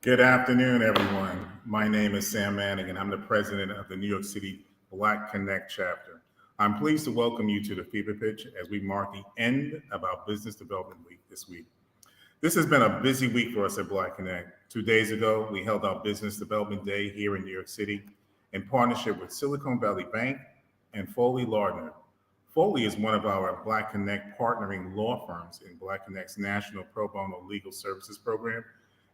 Good afternoon, everyone. My name is Sam Manning, and I'm the president of the New York City Black Connect chapter. I'm pleased to welcome you to the FeverPitch as we mark the end of our Business Development Week this week. This has been a busy week for us at Black Connect. 2 days ago, we held our Business Development Day here in New York City in partnership with Silicon Valley Bank and Foley Lardner. Foley is one of our Black Connect partnering law firms in Black Connect's National Pro Bono Legal Services Program,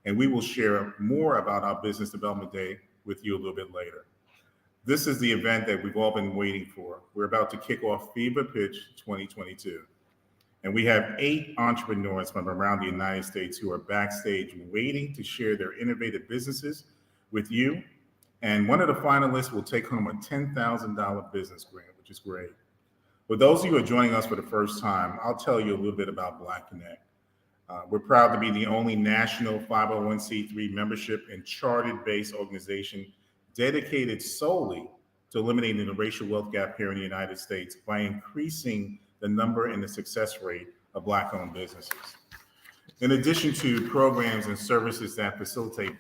and we will share more about our Business Development Day with you a little bit later. This is the event that we've all been waiting for. We're about to kick off FeverPitch 2022. And we have 8 entrepreneurs from around the United States who are backstage waiting to share their innovative businesses with you. And one of the finalists will take home a $10,000 business grant, which is great. For those of you who are joining us for the first time, I'll tell you a little bit about Black Connect. We're proud to be the only national 501c3 membership and chartered-based organization dedicated solely to eliminating the racial wealth gap here in the United States by increasing the number and the success rate of Black-owned businesses. In addition to programs and services that facilitate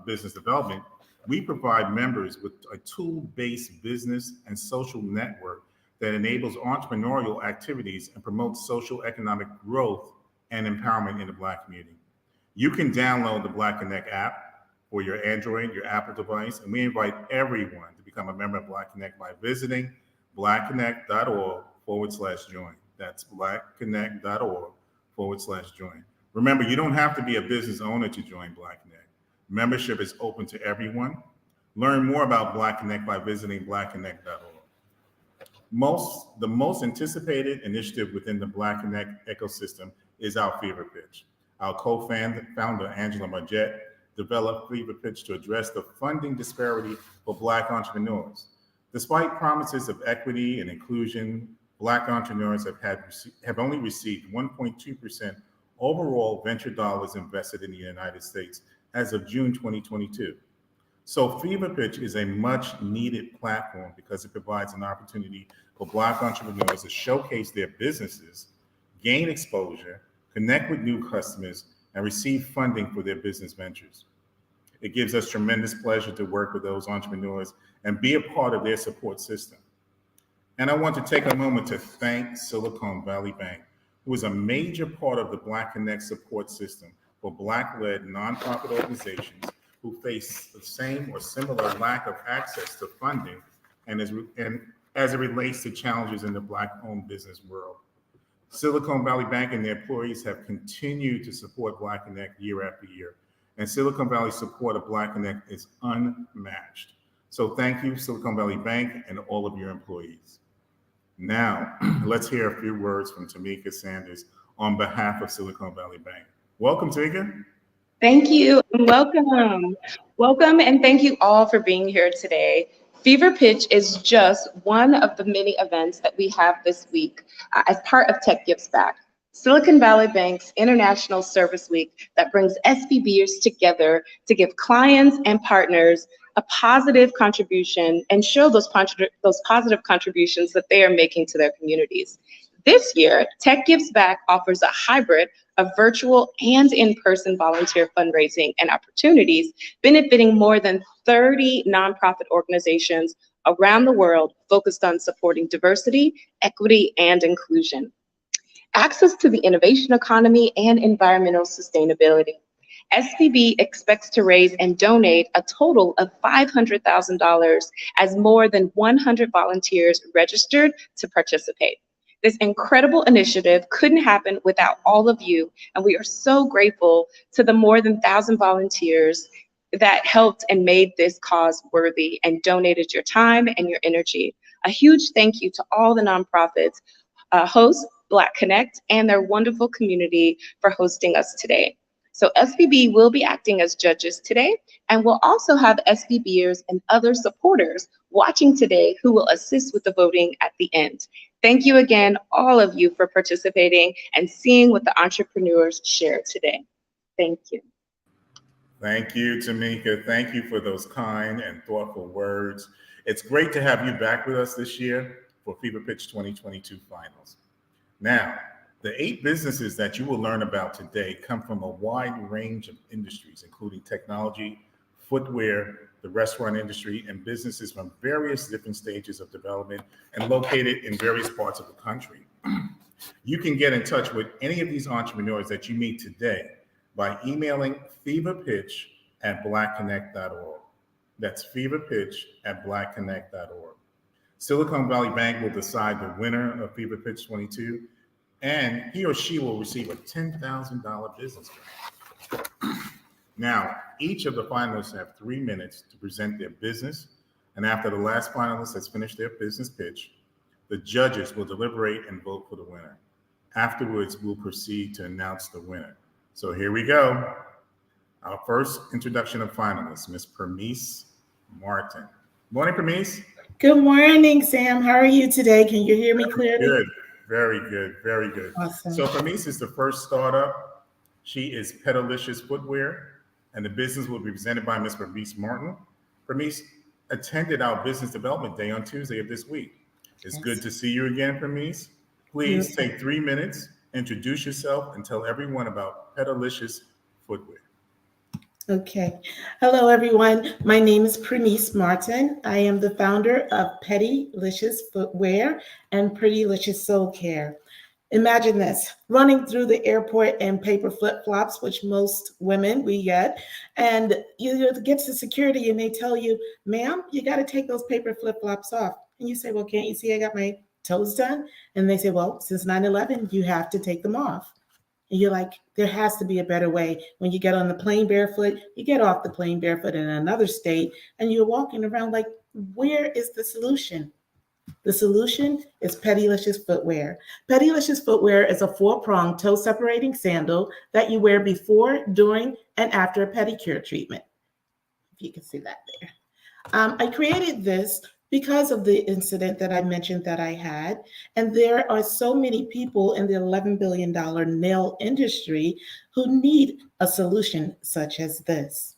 business development, we provide members with a tool-based business and social network that enables entrepreneurial activities and promotes social economic growth and empowerment in the Black community. You can download the Black Connect app for your Android, your Apple device, and we invite everyone to become a member of Black Connect by visiting blackconnect.org/join. That's blackconnect.org/join. Remember, you don't have to be a business owner to join Black Connect. Membership is open to everyone. Learn more about Black Connect by visiting blackconnect.org. The most anticipated initiative within the Black Connect ecosystem is our FeverPitch. Our co-founder, Angela Margette, developed FeverPitch to address the funding disparity for Black entrepreneurs. Despite promises of equity and inclusion, Black entrepreneurs have only received 1.2% overall venture dollars invested in the United States as of June 2022. So FeverPitch is a much needed platform because it provides an opportunity for Black entrepreneurs to showcase their businesses, gain exposure, connect with new customers, and receive funding for their business ventures. It gives us tremendous pleasure to work with those entrepreneurs and be a part of their support system. And I want to take a moment to thank Silicon Valley Bank, who is a major part of the Black Connect support system for Black-led nonprofit organizations who face the same or similar lack of access to funding and as it relates to challenges in the Black-owned business world. Silicon Valley Bank and their employees have continued to support Black Connect year after year, and Silicon Valley's support of Black Connect is unmatched. So thank you, Silicon Valley Bank, and all of your employees. Now, let's hear a few words from Tamika Sanders on behalf of Silicon Valley Bank. Welcome, Tamika. Thank you and welcome. Welcome and thank you all for being here today. FeverPitch is just one of the many events that we have this week as part of Tech Gives Back, Silicon Valley Bank's International Service Week that brings SVBers together to give clients and partners a positive contribution and show those positive contributions that they are making to their communities. This year, Tech Gives Back offers a hybrid of virtual and in-person volunteer fundraising and opportunities benefiting more than 30 nonprofit organizations around the world focused on supporting diversity, equity, and inclusion. Access to the innovation economy and environmental sustainability. SVB expects to raise and donate a total of $500,000 as more than 100 volunteers registered to participate. This incredible initiative couldn't happen without all of you, and we are so grateful to the more than 1,000 volunteers that helped and made this cause worthy and donated your time and your energy. A huge thank you to all the nonprofits, host Black Connect, and their wonderful community for hosting us today. So SVB will be acting as judges today, and we'll also have SVBers and other supporters watching today who will assist with the voting at the end. Thank you again, all of you, for participating and seeing what the entrepreneurs share today. Thank you. Thank you, Tamika. Thank you for those kind and thoughtful words. It's great to have you back with us this year for FeverPitch 2022 finals. Now, The 8 businesses that you will learn about today come from a wide range of industries, including technology, footwear, the restaurant industry, and businesses from various different stages of development and located in various parts of the country. You can get in touch with any of these entrepreneurs that you meet today by emailing feverpitch@blackconnect.org. That's feverpitch@blackconnect.org. Silicon Valley Bank will decide the winner of FeverPitch 22, and he or she will receive a $10,000 business grant. Now, each of the finalists have 3 minutes to present their business, and after the last finalist has finished their business pitch, the judges will deliberate and vote for the winner. Afterwards, we'll proceed to announce the winner. So here we go. Our first introduction of finalists, Ms. Permise Martin. Morning, Permise. Good morning, Sam. How are you today? Can you hear me clearly? Good. Very good. Very good. Awesome. So Permise is the first startup. She is Petalicious Footwear, and the business will be presented by Ms. Permise Martin. Permise attended our business development day on Tuesday of this week. It's good to see you again, Permise. Please take 3 minutes, introduce yourself, and tell everyone about Petalicious Footwear. Okay. Hello, everyone. My name is Permise Martin. I am the founder of Petalicious Footwear and Prettylicious Soul Care. Imagine this, running through the airport in paper flip-flops, which most women we get, and you get to security and they tell you, ma'am, you got to take those paper flip-flops off. And you say, well, can't you see I got my toes done? And they say, well, since 9/11, you have to take them off. And you're like, there has to be a better way. When you get on the plane barefoot, you get off the plane barefoot in another state, and you're walking around like, where is the solution? The solution is Petalicious Footwear. Petalicious Footwear is a 4-pronged toe-separating sandal that you wear before, during, and after a pedicure treatment. If you can see that there. I created this because of the incident that I mentioned that I had. And there are so many people in the $11 billion nail industry who need a solution such as this.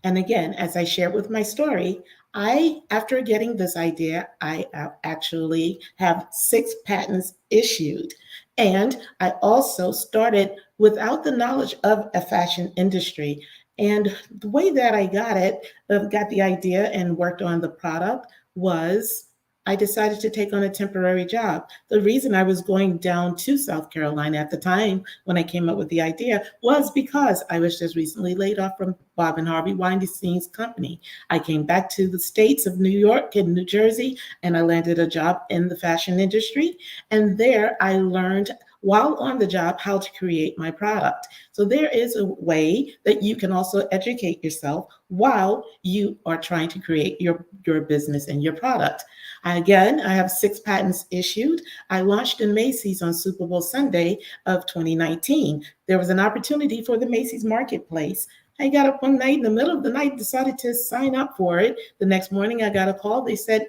And again, as I shared with my story, after getting this idea, I actually have 6 patents issued. And I also started without the knowledge of a fashion industry. And the way that I got the idea and worked on the product was I decided to take on a temporary job. The reason I was going down to South Carolina at the time when I came up with the idea was because I was just recently laid off from Bob and Harvey Weinstein's company. I came back to the states of New York and New Jersey, and I landed a job in the fashion industry. And there I learned while on the job how to create my product. So there is a way that you can also educate yourself while you are trying to create your business and your product. Again, I have 6 patents issued. I launched in Macy's on Super Bowl Sunday of 2019. There was an opportunity for the Macy's Marketplace. I got up one night in the middle of the night, decided to sign up for it. The next morning I got a call. They said,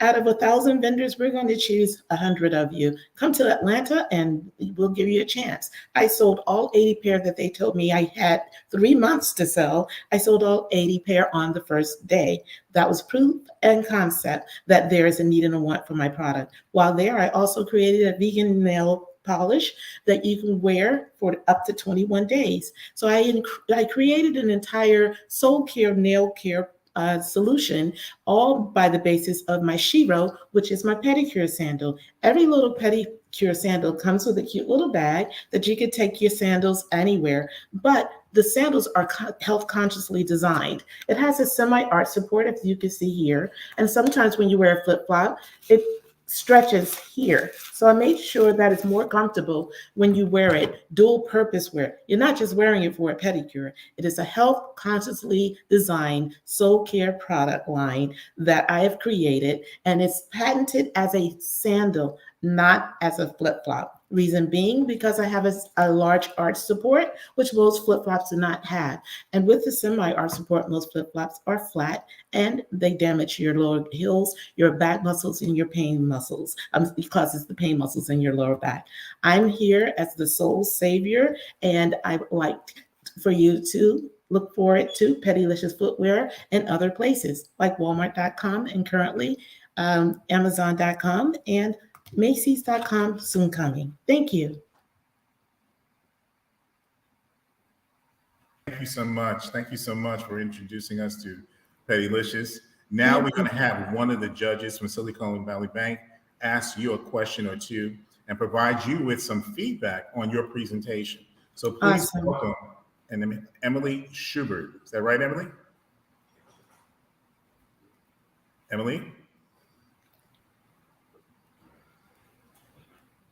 out of 1,000 vendors, we're going to choose 100 of you. Come to Atlanta and we'll give you a chance. I sold all 80 pair that they told me I had 3 months to sell. I sold all 80 pair on the first day. That was proof and concept that there is a need and a want for my product. While there, I also created a vegan nail polish that you can wear for up to 21 days. So I created an entire soul care, nail care solution, all by the basis of my Shiro, which is my pedicure sandal. Every little pedicure sandal comes with a cute little bag that you can take your sandals anywhere, but the sandals are health consciously designed. It has a semi-arch support, if you can see here, and sometimes when you wear a flip-flop, it stretches here. So I made sure that it's more comfortable when you wear it, dual purpose wear. You're not just wearing it for a pedicure. It is a health consciously designed soul care product line that I have created, and it's patented as a sandal, not as a flip-flop. Reason being, because I have a large arch support, which most flip-flops do not have. And with the semi-arch support, most flip-flops are flat and they damage your lower heels, your back muscles, and your pain muscles, because it's the pain muscles in your lower back. I'm here as the soul savior, and I would like for you to look forward to Petalicious Footwear and other places like Walmart.com and currently Amazon.com and Macy's.com soon coming. Thank you. you so much. Thank you so much for introducing us to Pettylicious. Now we're going to have one of the judges from Silicon Valley Bank ask you a question or two and provide you with some feedback on your presentation. So please Awesome. welcome and Emily Schubert. Is that right, Emily? Emily?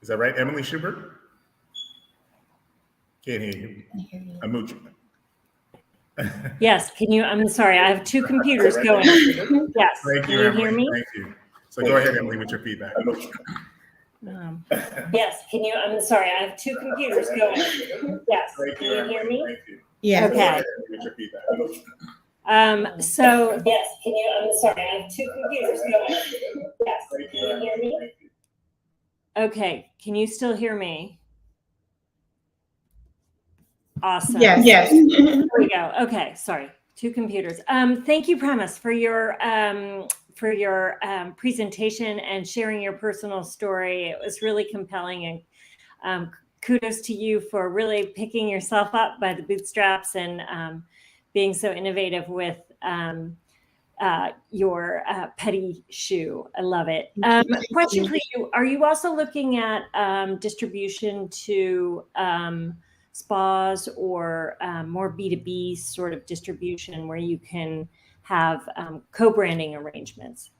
Is that right, Emily Schubert? Can't hear you. Amuch. Yes, can you, I'm sorry, I have two computers going. Yes, Thank can you, you Emily. hear me? Thank you. So go ahead, Emily, with your feedback. Yes, can you, I'm sorry, I have two computers going. Yes, Thank can you hear me? Thank you. Yeah. Okay. Go ahead, with your feedback. So, yes, can you, I'm sorry, I have two computers going. Yes, Thank can you hear me? Thank you. Okay, can you still hear me? Awesome. Yes. Yes. There we go. Okay, sorry, two computers. Thank you, Premise, for your presentation and sharing your personal story. It was really compelling, and kudos to you for really picking yourself up by the bootstraps and being so innovative with your petty shoe. I love it. Question for you: are you also looking at distribution to spas or more B2B sort of distribution where you can have co-branding arrangements?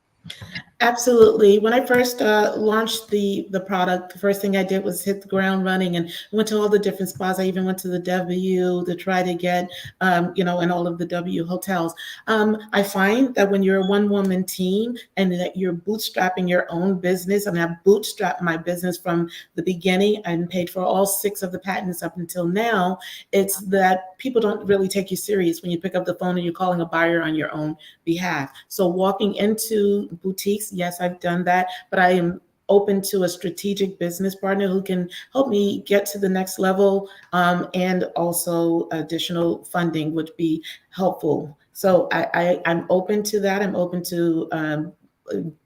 Absolutely. When I first launched the product, the first thing I did was hit the ground running and went to all the different spas. I even went to the W to try to get, in all of the W hotels. I find that when you're a one-woman team and that you're bootstrapping your own business, I mean, I bootstrapped my business from the beginning and paid for all 6 of the patents up until now. It's that people don't really take you serious when you pick up the phone and you're calling a buyer on your own behalf. So walking into boutiques, yes, I've done that, but I am open to a strategic business partner who can help me get to the next level, and also additional funding would be helpful. So I'm open to that. I'm open to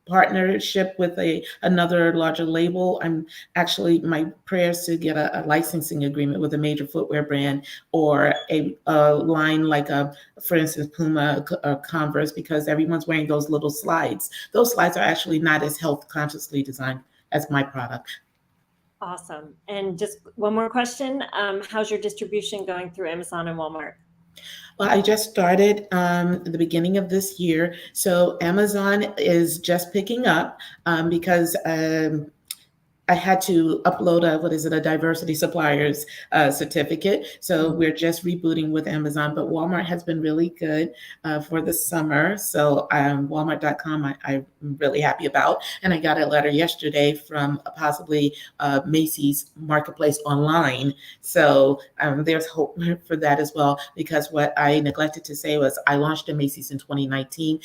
partnership with another larger label. I'm actually, my prayers to get a licensing agreement with a major footwear brand or a line like for instance, Puma or Converse, because everyone's wearing those little slides. Those slides are actually not as health consciously designed as my product. Awesome. And just one more question. How's your distribution going through Amazon and Walmart? Well, I just started at the beginning of this year. So Amazon is just picking up because I had to upload a diversity suppliers certificate. So we're just rebooting with Amazon, but Walmart has been really good for the summer. So Walmart.com, I'm really happy about. And I got a letter yesterday from possibly Macy's Marketplace Online. So there's hope for that as well, because what I neglected to say was I launched a Macy's in 2019,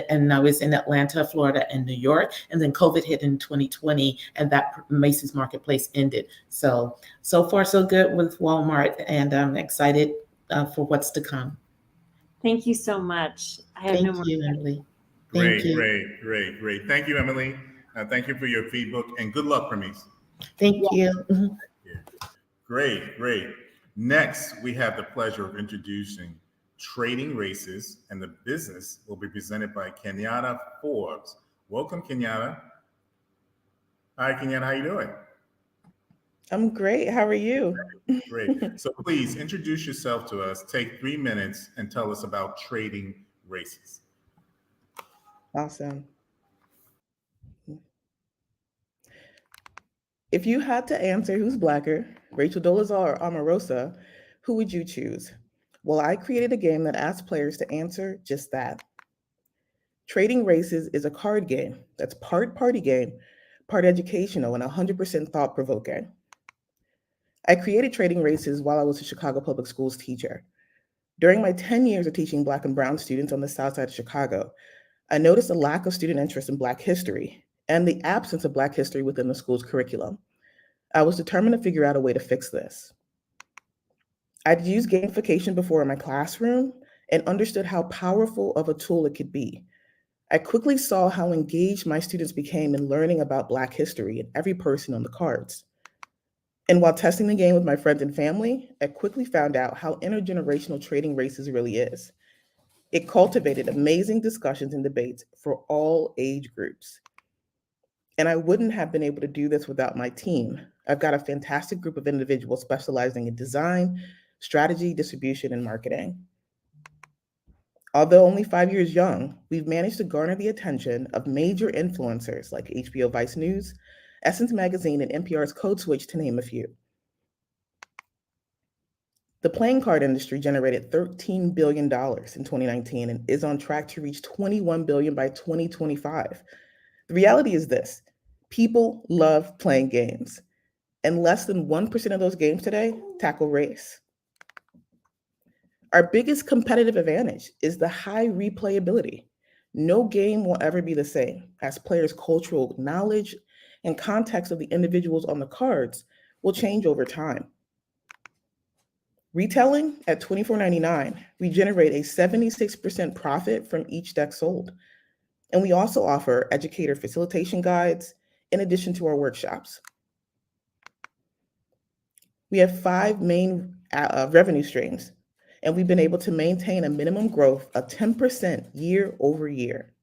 and I was in Atlanta, Florida, and New York. And then COVID hit in 2020, and that Macy's Marketplace ended. So far so good with Walmart, and I'm excited for what's to come. Thank you so much. I have no more Thank you, questions. Emily. Great, Thank you. great. Thank you, Emily. Thank you for your feedback and good luck, Pramise. Thank you. Mhm. Great. Next, we have the pleasure of introducing Trading Races, and the business will be presented by Kenyatta Forbes. Welcome, Kenyatta. Hi, Kenyatta, how you doing? I'm great. How are you? Great. So please introduce yourself to us. Take 3 minutes and tell us about Trading Races. Awesome. If you had to answer who's blacker, Rachel Dolezal or Omarosa, who would you choose? Well, I created a game that asks players to answer just that. Trading Races is a card game that's part party game, part educational, and 100% thought-provoking. I created Trading Races while I was a Chicago Public Schools teacher. During my 10 years of teaching Black and Brown students on the South Side of Chicago, I noticed a lack of student interest in Black history and the absence of Black history within the school's curriculum. I was determined to figure out a way to fix this. I'd used gamification before in my classroom and understood how powerful of a tool it could be. I quickly saw how engaged my students became in learning about Black history and every person on the cards. And while testing the game with my friends and family, I quickly found out how intergenerational trading races really is. It cultivated amazing discussions and debates for all age groups. And I wouldn't have been able to do this without my team. I've got a fantastic group of individuals specializing in design, strategy, distribution, and marketing. Although only 5 years young, we've managed to garner the attention of major influencers like HBO Vice News, Essence Magazine, and NPR's Code Switch, to name a few. The playing card industry generated $13 billion in 2019 and is on track to reach $21 billion by 2025. The reality is this: people love playing games, and less than 1% of those games today tackle race. Our biggest competitive advantage is the high replayability. No game will ever be the same, as players' cultural knowledge and context of the individuals on the cards will change over time. Retailing at $24.99, we generate a 76% profit from each deck sold. And we also offer educator facilitation guides in addition to our workshops. We have 5 main revenue streams, and we've been able to maintain a minimum growth of 10% year over year.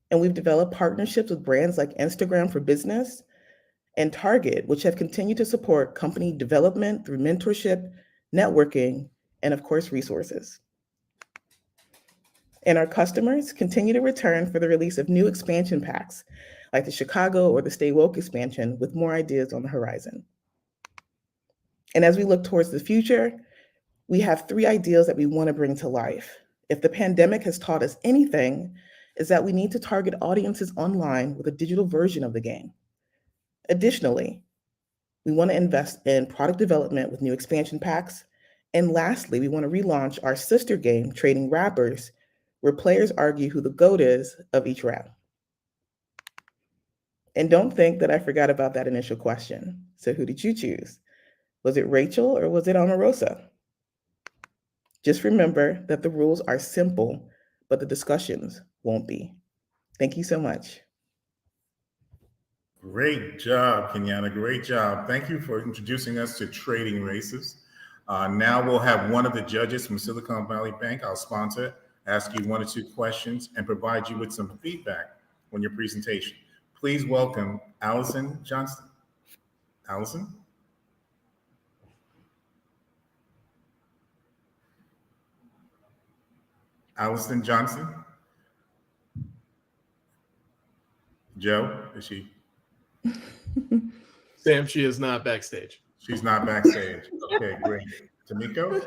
And we've developed partnerships with brands like Instagram for Business and Target, which have continued to support company development through mentorship, networking, and of course, resources. And our customers continue to return for the release of new expansion packs, like the Chicago or the Stay Woke expansion, with more ideas on the horizon. And as we look towards the future, we have 3 ideals that we want to bring to life. If the pandemic has taught us anything, is that we need to target audiences online with a digital version of the game. Additionally, we want to invest in product development with new expansion packs. And lastly, we want to relaunch our sister game, Trading Rappers, where players argue who the GOAT is of each round. And don't think that I forgot about that initial question. So who did you choose? Was it Rachel or was it Omarosa? Just remember that the rules are simple, but the discussions won't be. Thank you so much. Great job, Kenyatta. Great job. Thank you for introducing us to trading races. Now we'll have one of the judges from Silicon Valley Bank, our sponsor, ask you 1 or 2 questions and provide you with some feedback on your presentation. Please welcome Allison Johnston. Allison? Allison Johnson? Joe, is she? Sam, she is not backstage. She's not backstage. Okay, great. Tamiko?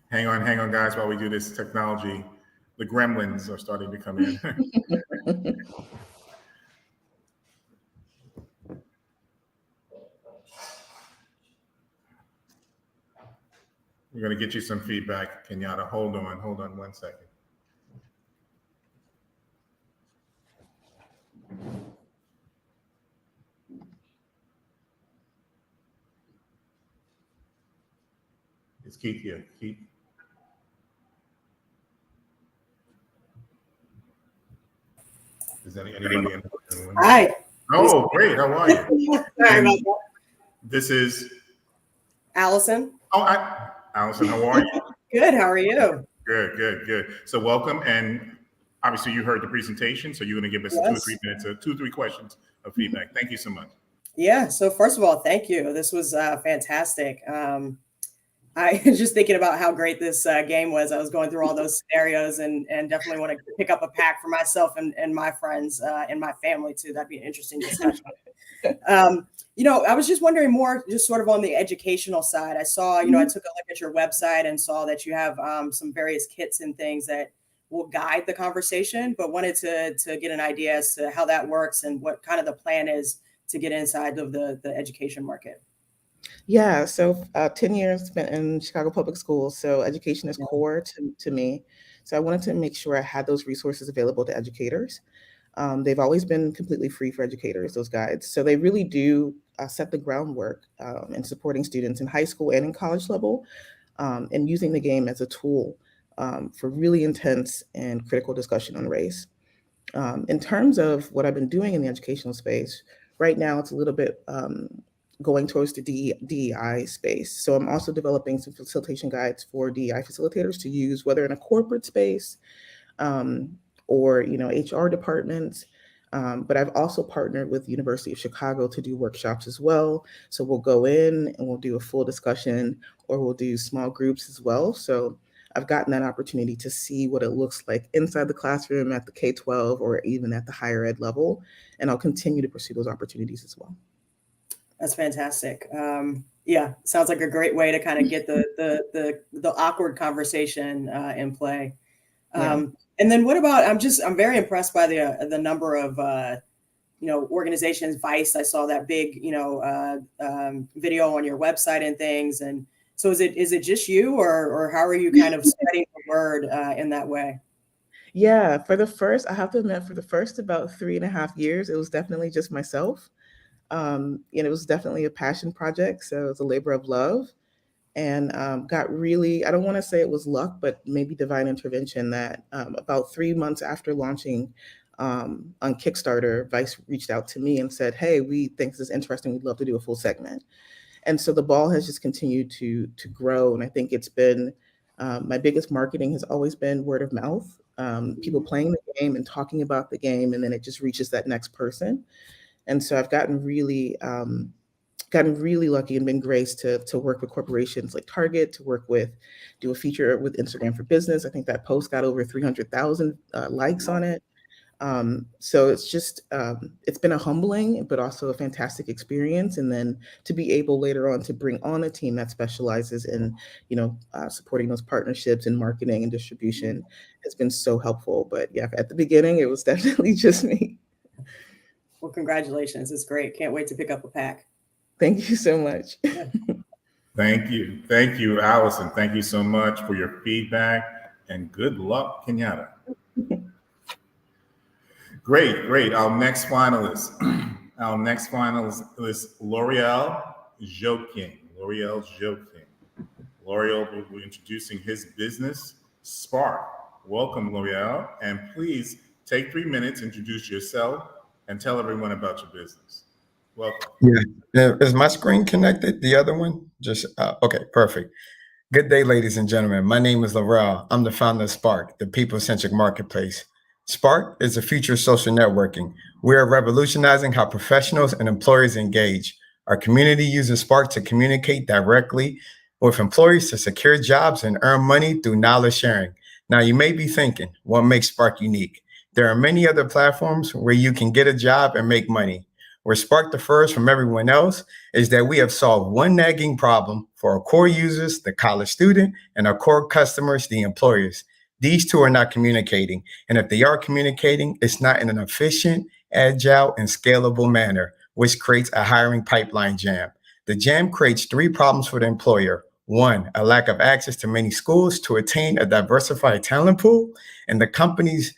Hang on, guys, while we do this technology. The gremlins are starting to come in. We're going to get you some feedback, Kenyatta. Hold on 1 second. Is Keith here? Keith? Is anybody in the room? Hi. Oh, great. How are you? Sorry about that. This is Allison. Allison, how are you? Good. How are you? Good. So welcome. And obviously you heard the presentation. So you're going to give us 2 or 3 minutes, 2 or 3 questions of feedback. Thank you so much. Yeah. So first of all, thank you. This was fantastic. I was just thinking about how great this game was. I was going through all those scenarios and definitely want to pick up a pack for myself and my friends and my family too. That'd be an interesting discussion. I was just wondering more just sort of on the educational side. I saw, I took a look at your website and saw that you have some various kits and things that will guide the conversation, but wanted to get an idea as to how that works and what kind of the plan is to get inside of the education market. Yeah, so 10 years spent in Chicago Public Schools, so education is core to me. So I wanted to make sure I had those resources available to educators. They've always been completely free for educators, those guides. So they really do set the groundwork in supporting students in high school and in college level, and using the game as a tool for really intense and critical discussion on race. In terms of what I've been doing in the educational space, right now it's a little bit going towards the DEI space. So I'm also developing some facilitation guides for DEI facilitators to use, whether in a corporate space or HR departments. But I've also partnered with the University of Chicago to do workshops as well. So we'll go in and we'll do a full discussion, or we'll do small groups as well. So I've gotten that opportunity to see what it looks like inside the classroom at the K-12 or even at the higher ed level. And I'll continue to pursue those opportunities as well. That's fantastic. Yeah, sounds like a great way to kind of get the awkward conversation in play. Yeah. And then what about, I'm very impressed by the number of, organizations, Vice, I saw that big, video on your website and things. And so is it just you, or how are you kind of spreading the word in that way? Yeah, I have to admit, for the first about 3.5 years, it was definitely just myself. It was definitely a passion project. So it was a labor of love. And got really, I don't want to say it was luck, but maybe divine intervention that about 3 months after launching on Kickstarter, Vice reached out to me and said, hey, we think this is interesting. We'd love to do a full segment. And so the ball has just continued to grow. And I think it's been, my biggest marketing has always been word of mouth, people playing the game and talking about the game, and then it just reaches that next person. And so I've gotten really lucky and been graced to work with corporations like Target, to do a feature with Instagram for Business. I think that post got over 300,000 likes on it. So it's just, it's been a humbling, but also a fantastic experience. And then to be able later on to bring on a team that specializes in, supporting those partnerships and marketing and distribution has been so helpful. But yeah, at the beginning, it was definitely just me. Well, congratulations. It's great. Can't wait to pick up a pack. Thank you so much. Thank you. Thank you, Allison. Thank you so much for your feedback, and good luck, Kenyatta. Great. Our next finalist is L'Oreal Joking. L'Oreal will be introducing his business, Spark. Welcome, L'Oreal, and please take 3 minutes, introduce yourself, and tell everyone about your business. Welcome. Yeah. Is my screen connected? The other one? Just okay, perfect. Good day, ladies and gentlemen. My name is L'Oreal. I'm the founder of Spark, the people-centric marketplace. Spark is the future of social networking. We are revolutionizing how professionals and employers engage. Our community uses Spark to communicate directly with employees to secure jobs and earn money through knowledge sharing. Now, you may be thinking, what makes Spark unique? There are many other platforms where you can get a job and make money. Where Spark differs from everyone else is that we have solved one nagging problem for our core users, the college student, and our core customers, the employers. These two are not communicating. And if they are communicating, it's not in an efficient, agile, and scalable manner, which creates a hiring pipeline jam. The jam creates 3 problems for the employer. 1, a lack of access to many schools to attain a diversified talent pool, and because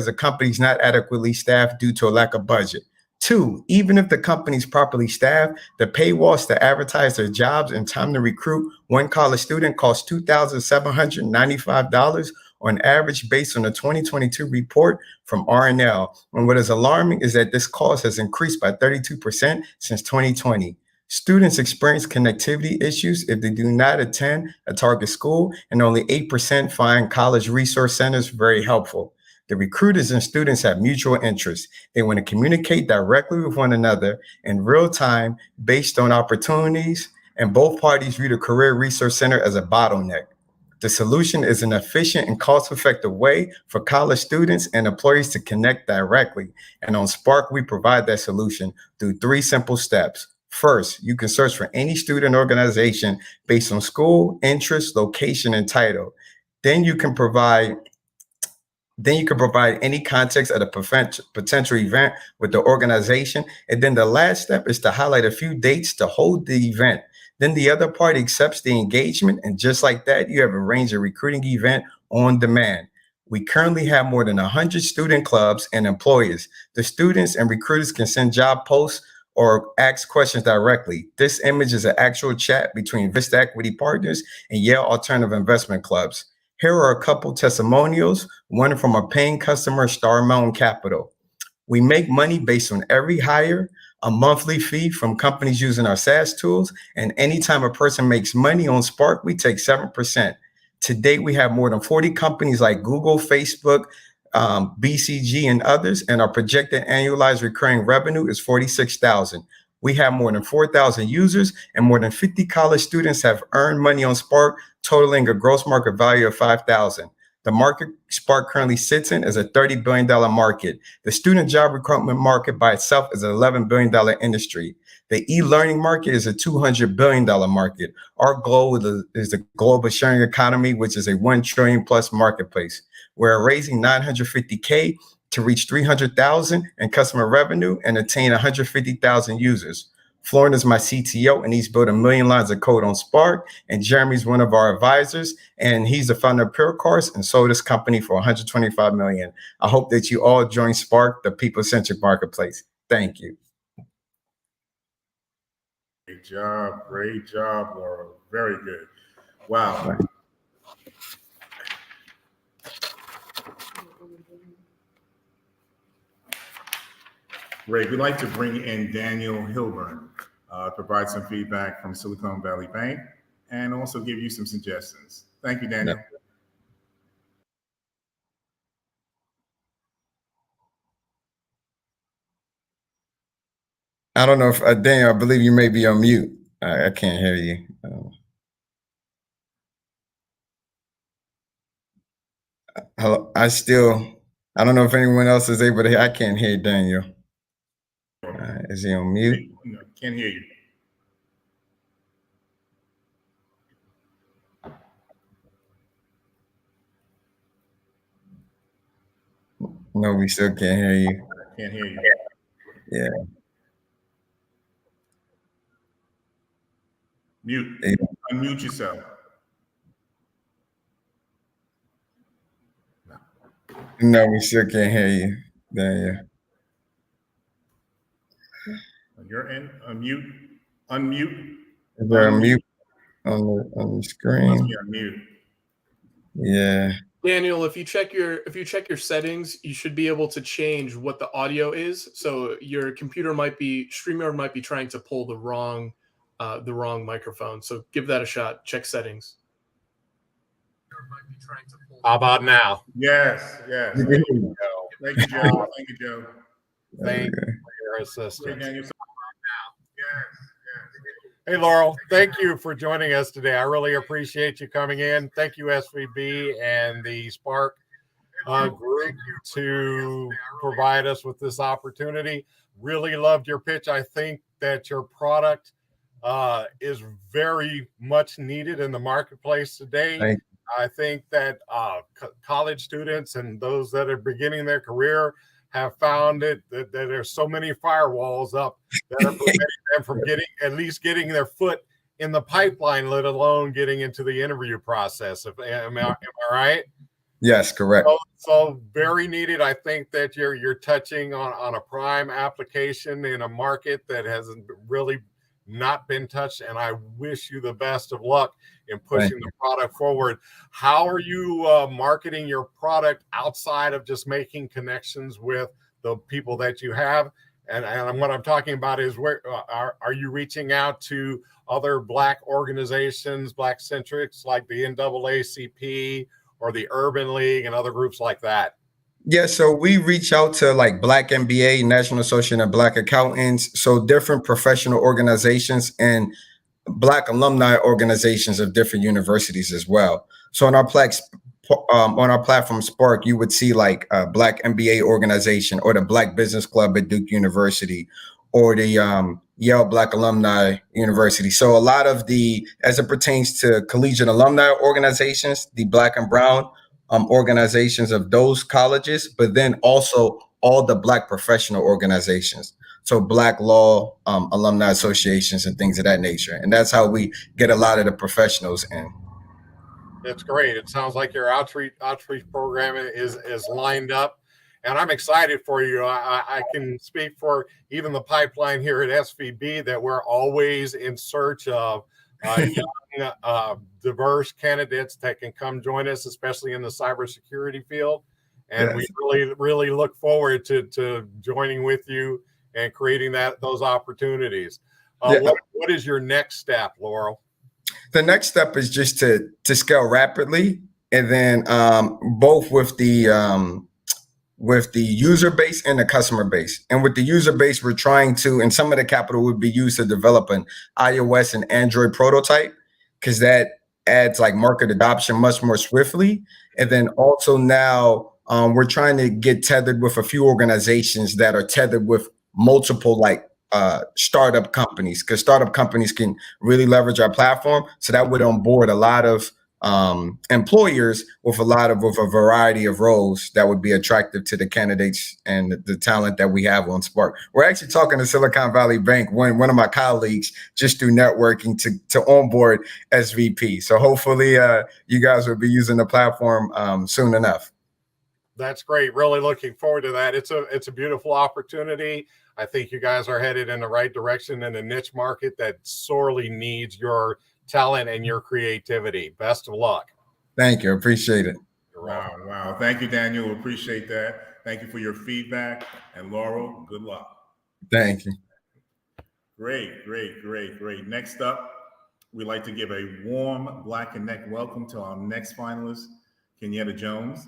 the company's not adequately staffed due to a lack of budget. 2, even if the company's properly staffed, the paywalls to advertise their jobs and time to recruit one college student costs $2,795 on average based on a 2022 report from RNL. And what is alarming is that this cost has increased by 32% since 2020. Students experience connectivity issues if they do not attend a target school, and only 8% find college resource centers very helpful. The recruiters and students have mutual interests. They want to communicate directly with one another in real time based on opportunities, and both parties view the Career Resource Center as a bottleneck. The solution is an efficient and cost-effective way for college students and employees to connect directly. And on Spark, we provide that solution through 3 simple steps. First, you can search for any student organization based on school, interest, location, and title. Then you can provide any context at a potential event with the organization. And then the last step is to highlight a few dates to hold the event. Then the other party accepts the engagement. And just like that, you have arranged a recruiting event on demand. We currently have more than 100 student clubs and employers. The students and recruiters can send job posts or ask questions directly. This image is an actual chat between Vista Equity Partners and Yale Alternative Investment Clubs. Here are a couple testimonials, one from a paying customer, Star Mountain Capital. We make money based on every hire, a monthly fee from companies using our SaaS tools, and anytime a person makes money on Spark, we take 7%. To date, we have more than 40 companies like Google, Facebook, BCG, and others, and our projected annualized recurring revenue is 46,000. We have more than 4,000 users, and more than 50 college students have earned money on Spark, totaling a gross market value of 5,000. The market Spark currently sits in is a $30 billion market. The student job recruitment market by itself is an $11 billion industry. The e-learning market is a $200 billion market. Our goal is the global sharing economy, which is a $1 trillion plus marketplace. We're raising $950K to reach 300,000 in customer revenue and attain 150,000 users. Florin is my CTO, and he's built 1 million lines of code on Spark. And Jeremy's one of our advisors, and he's the founder of PureCourse and sold this company for 125 million. I hope that you all join Spark, the people-centric marketplace. Thank you. Great job, Laura. Very good. Wow. Great. We'd like to bring in Daniel Hilburn, provide some feedback from Silicon Valley Bank, and also give you some suggestions. Thank you, Daniel. Yep. I don't know if, Daniel, I believe you may be on mute. I can't hear you. Hello, I don't know if anyone else is able to hear. I can't hear Daniel. Is he on mute? No, can't hear you. No, we still can't hear you. Can't hear you. Yeah. Mute. Yeah. Unmute yourself. No, we still can't hear you, Daniel. You're in. Unmute. Unmute. Is there a mute on the Must screen? be on mute. Yeah. Daniel, if you check your settings, you should be able to change what the audio is. So your computer StreamYard might be trying to pull the wrong microphone. So give that a shot. Check settings. How about now? Yes, yes. You Thank can you, Thank you, Joe. Thank you, Joe. Thank you Okay. for your Great, assistance. Daniel. Yes, yes. Hey, Laurel, thank you for joining us today. I really appreciate you coming in. Thank you, SVB and the Spark group, to provide us with this opportunity. Really loved your pitch. I think that your product is very much needed in the marketplace today. Thank I think that college students and those that are beginning their career have found it that there's so many firewalls up that are preventing them from getting their foot in the pipeline, let alone getting into the interview process. Am I right? Yes, correct. So very needed. I think that you're touching on a prime application in a market that hasn't really not been touched, and I wish you the best of luck in pushing the product forward. How are you marketing your product outside of just making connections with the people that you have? And what I'm talking about is, where are you reaching out to other Black organizations, Black centrics, like the NAACP or the Urban League and other groups like that? Yeah, so we reach out to like Black MBA, National Association of Black Accountants, so different professional organizations and Black alumni organizations of different universities as well. So on our platform Spark, you would see like a Black MBA organization or the Black Business Club at Duke University or the Yale Black Alumni University. So a lot of as it pertains to collegiate alumni organizations, the Black and Brown organizations of those colleges, but then also all the Black professional organizations. So Black law, alumni associations and things of that nature. And that's how we get a lot of the professionals in. It's great. It sounds like your outreach program is lined up, and I'm excited for you. I can speak for even the pipeline here at SVB that we're always in search of young, diverse candidates that can come join us, especially in the cybersecurity field. And we really look forward to joining with you and creating those opportunities. What is your next step, Laurel? The next step is just to scale rapidly, and then both with the user base and the customer base. And with the user base, we're trying to, and some of the capital would be used to develop an iOS and Android prototype, because that adds like market adoption much more swiftly. And then also now we're trying to get tethered with a few organizations that are tethered with multiple like startup companies, because startup companies can really leverage our platform. So that would onboard a lot of employers with a variety of roles that would be attractive to the candidates and the talent that we have on Spark. We're actually talking to Silicon Valley Bank, one of my colleagues, just through networking to onboard SVP. So hopefully you guys will be using the platform soon enough. That's great. Really looking forward to that. It's a beautiful opportunity. I think you guys are headed in the right direction in a niche market that sorely needs your talent and your creativity. Best of luck. Thank you. Appreciate it. Wow. Thank you, Daniel. Appreciate that. Thank you for your feedback. And Laurel, good luck. Thank you. Great. Next up, we'd like to give a warm Black Connect welcome to our next finalist, Kenyatta Jones.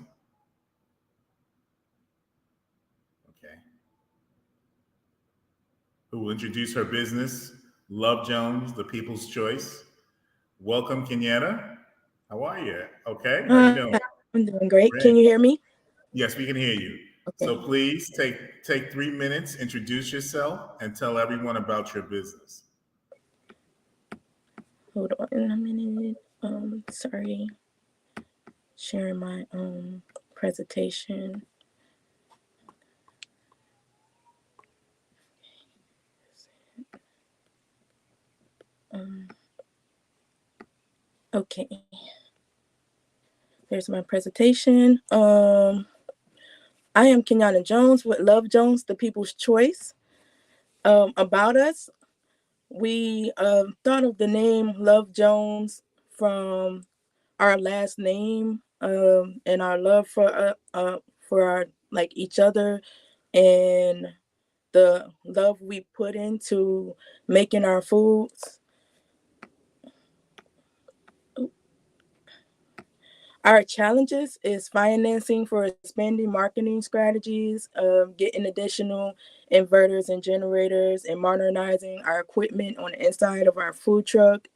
Who will introduce her business, Love Jones, the People's Choice. Welcome, Kenyatta. How are you? Okay, how you doing? I'm doing great. Can you hear me? Yes, we can hear you. Okay. So please take 3 minutes, introduce yourself, and tell everyone about your business. Hold on a minute. Sorry. Sharing my presentation. Okay. There's my presentation. I am Kenyatta Jones with Love Jones, the People's Choice. About us, we thought of the name Love Jones from our last name and our love for our like each other and the love we put into making our foods. Our challenges is financing for expanding marketing strategies, getting additional inverters and generators, and modernizing our equipment on the inside of our food truck.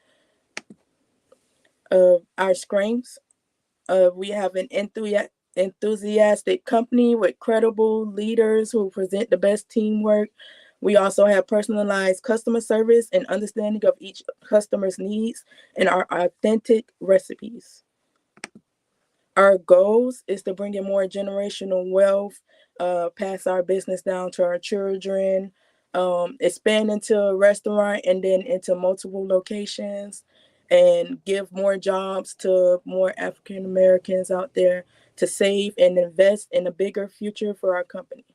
Our strengths, we have an enthusiastic company with credible leaders who present the best teamwork. We also have personalized customer service and understanding of each customer's needs and our authentic recipes. Our goals is to bring in more generational wealth, pass our business down to our children, expand into a restaurant and then into multiple locations, and give more jobs to more African Americans out there to save and invest in a bigger future for our company.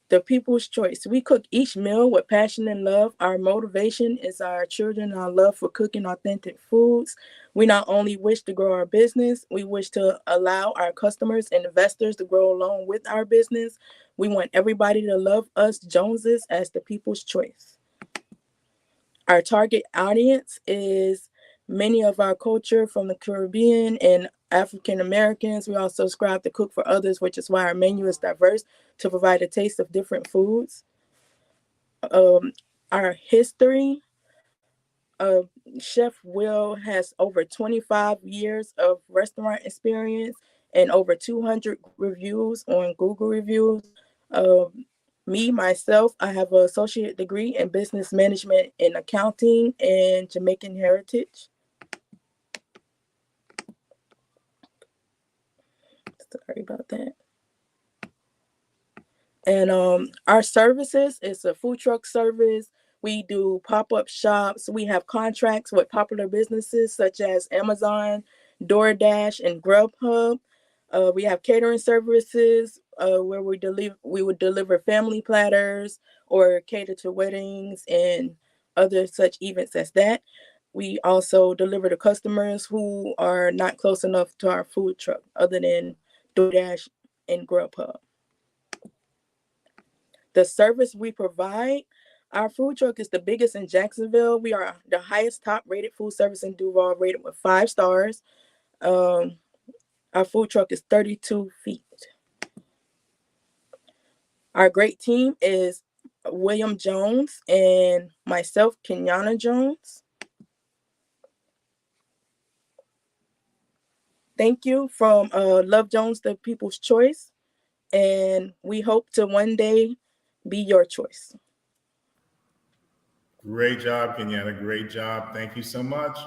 The People's Choice. We cook each meal with passion and love. Our motivation is our children and our love for cooking authentic foods. We not only wish to grow our business, we wish to allow our customers and investors to grow along with our business. We want everybody to love us Joneses as the People's Choice. Our target audience is many of our culture from the Caribbean and African Americans. We also strive to cook for others, which is why our menu is diverse to provide a taste of different foods. Our history, Chef Will has over 25 years of restaurant experience and over 200 reviews on Google reviews. Myself, I have an associate degree in business management and accounting and Jamaican heritage. Sorry about that. And our services is a food truck service. We do pop-up shops. We have contracts with popular businesses such as Amazon, DoorDash, and Grubhub. We have catering services where we would deliver family platters or cater to weddings and other such events as that. We also deliver to customers who are not close enough to our food truck, other than DoorDash and Grubhub. The service we provide, our food truck is the biggest in Jacksonville. We are the highest top rated food service in Duval, rated with 5 stars. Our food truck is 32 feet. Our great team is William Jones and myself, Kenyana Jones. Thank you from Love Jones, the People's Choice. And we hope to one day be your choice. Great job, Kenyatta. Great job. Thank you so much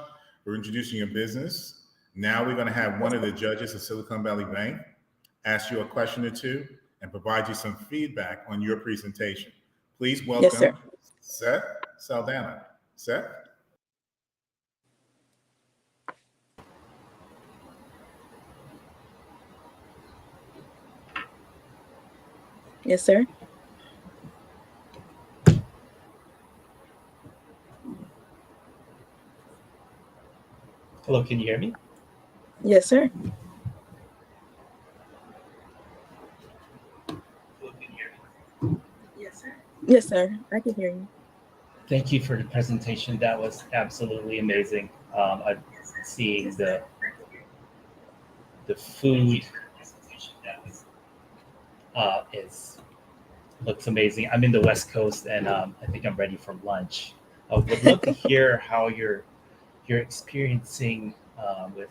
for introducing your business. Now we're going to have one of the judges of Silicon Valley Bank ask you a question or two and provide you some feedback on your presentation. Please welcome Yes, sir. Seth Saldana. Seth? Yes, sir. Hello, can you hear me? Yes, sir. Yes, sir. I can hear you. Thank you for the presentation. That was absolutely amazing. I'm seeing the food looks amazing. I'm in the West Coast, and I think I'm ready for lunch. I would love to hear how you're experiencing with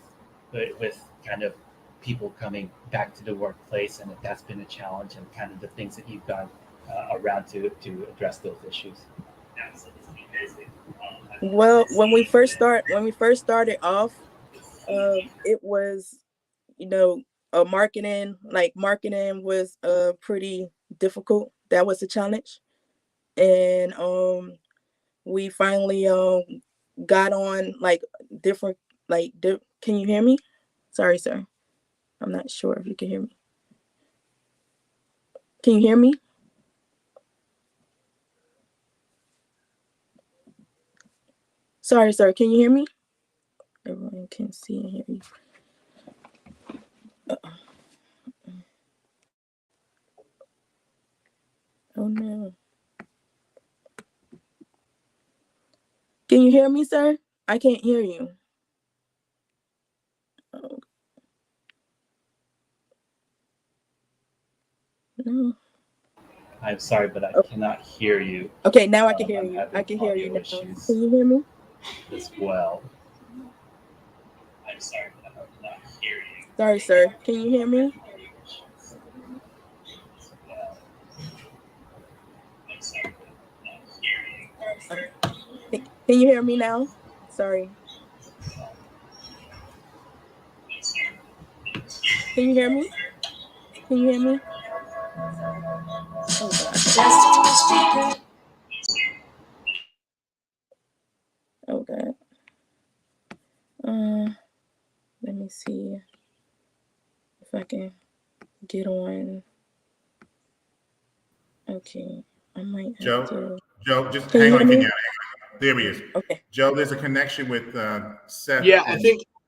kind of people coming back to the workplace, and if that's been a challenge, and kind of the things that you've done around to address those issues. Well, when we first started off, it was, marketing was pretty difficult. That was a challenge, and we finally got on different can you hear me? Sorry, sir. I'm not sure if you can hear me. Can you hear me? Sorry, sir. Can you hear me? Everyone can see and hear you. Oh no. Can you hear me, sir? I can't hear you. Oh. No. I'm sorry, but I cannot hear you. Okay, now I can hear you. I can hear you now. Can you hear me? As well. I'm sorry, but I cannot hear you. Sorry, sir. Can you hear me? Can you hear me now? Sorry. Can you hear me? Can you hear me? Oh, God. Oh, God. Let me see if I can get on. Okay. I might have to. Joe, just Can hang you on, hear me? Kenyatta. There he is. Okay. Joe, there's a connection with Seth. Yeah,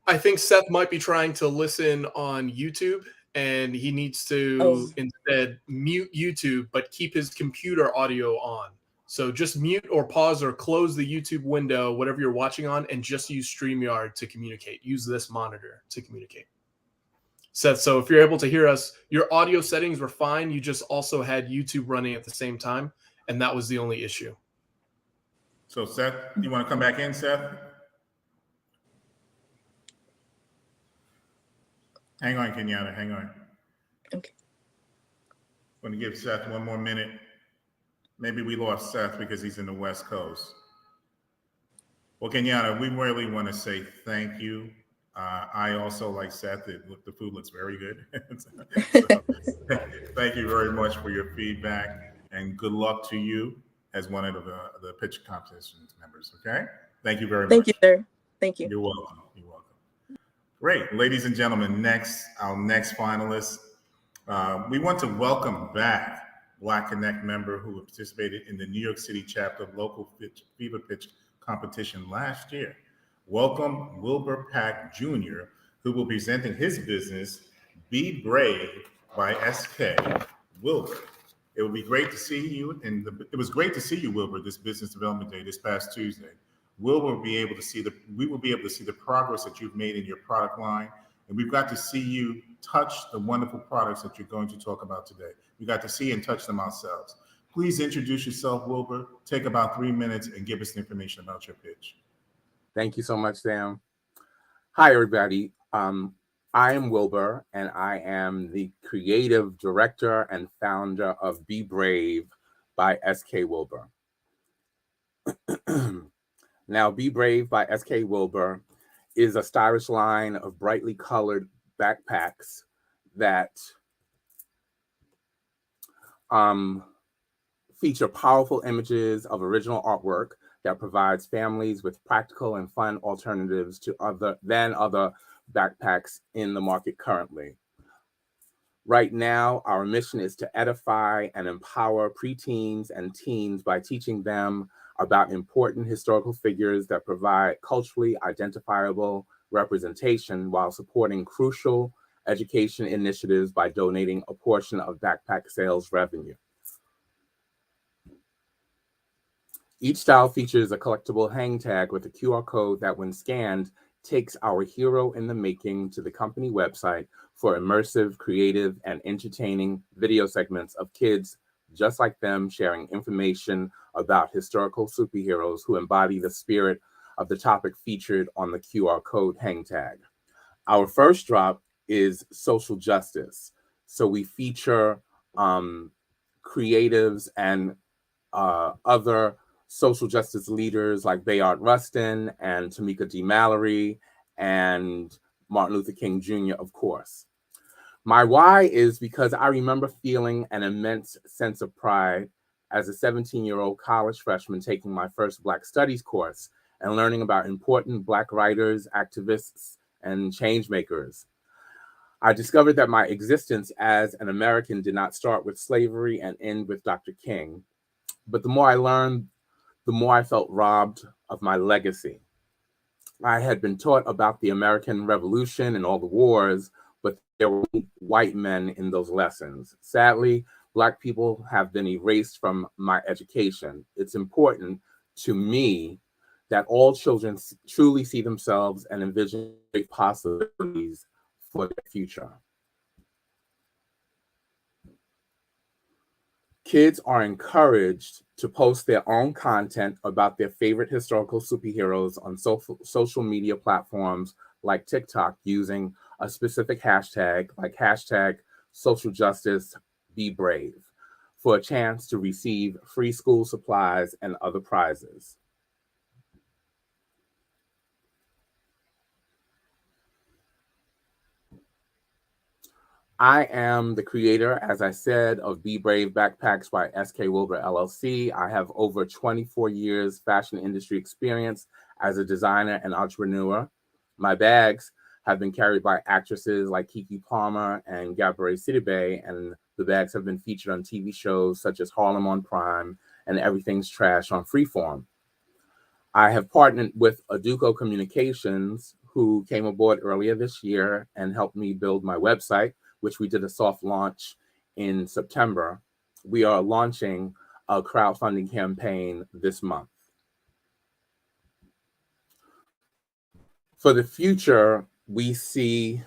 I think Seth might be trying to listen on YouTube, and he needs to instead mute YouTube, but keep his computer audio on. So just mute or pause or close the YouTube window, whatever you're watching on, and just use StreamYard to communicate. Use this monitor to communicate. Seth, so if you're able to hear us, your audio settings were fine. You just also had YouTube running at the same time, and that was the only issue. So Seth, you want to come back in, Seth? Hang on, Kenyatta, hang on. Okay. I'm going to give Seth one more minute. Maybe we lost Seth because he's in the West Coast. Well, Kenyatta, we really want to say thank you. I also, like Seth, the food looks very good. So, thank you very much for your feedback, and good luck to you as one of the pitch competition members, okay? Thank you very much. Thank you, sir. Thank you. You're welcome. You're welcome. Great. Ladies and gentlemen, our next finalist, we want to welcome back Black Connect member who participated in the New York City chapter of local FeverPitch competition last year. Welcome Wilbur Pack Jr., who will be presenting his business, Be Brave by SK. Wilbur, it would be great to see you. It was great to see you, Wilbur, this Business Development Day this past Tuesday. We will be able to see the progress that you've made in your product line, and we've got to see you touch the wonderful products that you're going to talk about today. We got to see and touch them ourselves. Please introduce yourself, Wilbur. Take about 3 minutes and give us the information about your pitch. Thank you so much, Sam. Hi, everybody. I am Wilbur, and I am the creative director and founder of Be Brave by SK Wilbur. Now, Be Brave by SK Wilbur is a stylish line of brightly colored backpacks that feature powerful images of original artwork that provides families with practical and fun alternatives to other backpacks in the market currently. Right now, our mission is to edify and empower preteens and teens by teaching them about important historical figures that provide culturally identifiable representation while supporting crucial education initiatives by donating a portion of backpack sales revenue. Each style features a collectible hang tag with a QR code that, when scanned, takes our hero in the making to the company website for immersive, creative, and entertaining video segments of kids just like them sharing information about historical superheroes who embody the spirit of the topic featured on the QR code hang tag. Our first drop is social justice. So we feature creatives and other social justice leaders like Bayard Rustin and Tamika D. Mallory and Martin Luther King Jr., of course. My why is because I remember feeling an immense sense of pride as a 17-year-old college freshman taking my first Black Studies course and learning about important Black writers, activists, and change makers. I discovered that my existence as an American did not start with slavery and end with Dr. King. But the more I learned, the more I felt robbed of my legacy. I had been taught about the American Revolution and all the wars, but there were white men in those lessons. Sadly, Black people have been erased from my education. It's important to me that all children truly see themselves and envision great possibilities for their future. Kids are encouraged to post their own content about their favorite historical superheroes on social media platforms like TikTok using a specific hashtag like hashtag social justice be brave for a chance to receive free school supplies and other prizes. I am the creator, as I said, of Be Brave Backpacks by SK Wilbur LLC. I have over 24 years fashion industry experience as a designer and entrepreneur. My bags have been carried by actresses like Keke Palmer and Gabourey Sidibe, and the bags have been featured on TV shows such as Harlem on Prime and Everything's Trash on Freeform. I have partnered with Aduco Communications, who came aboard earlier this year and helped me build my website, which we did a soft launch in September. We are launching a crowdfunding campaign this month. For the future, we see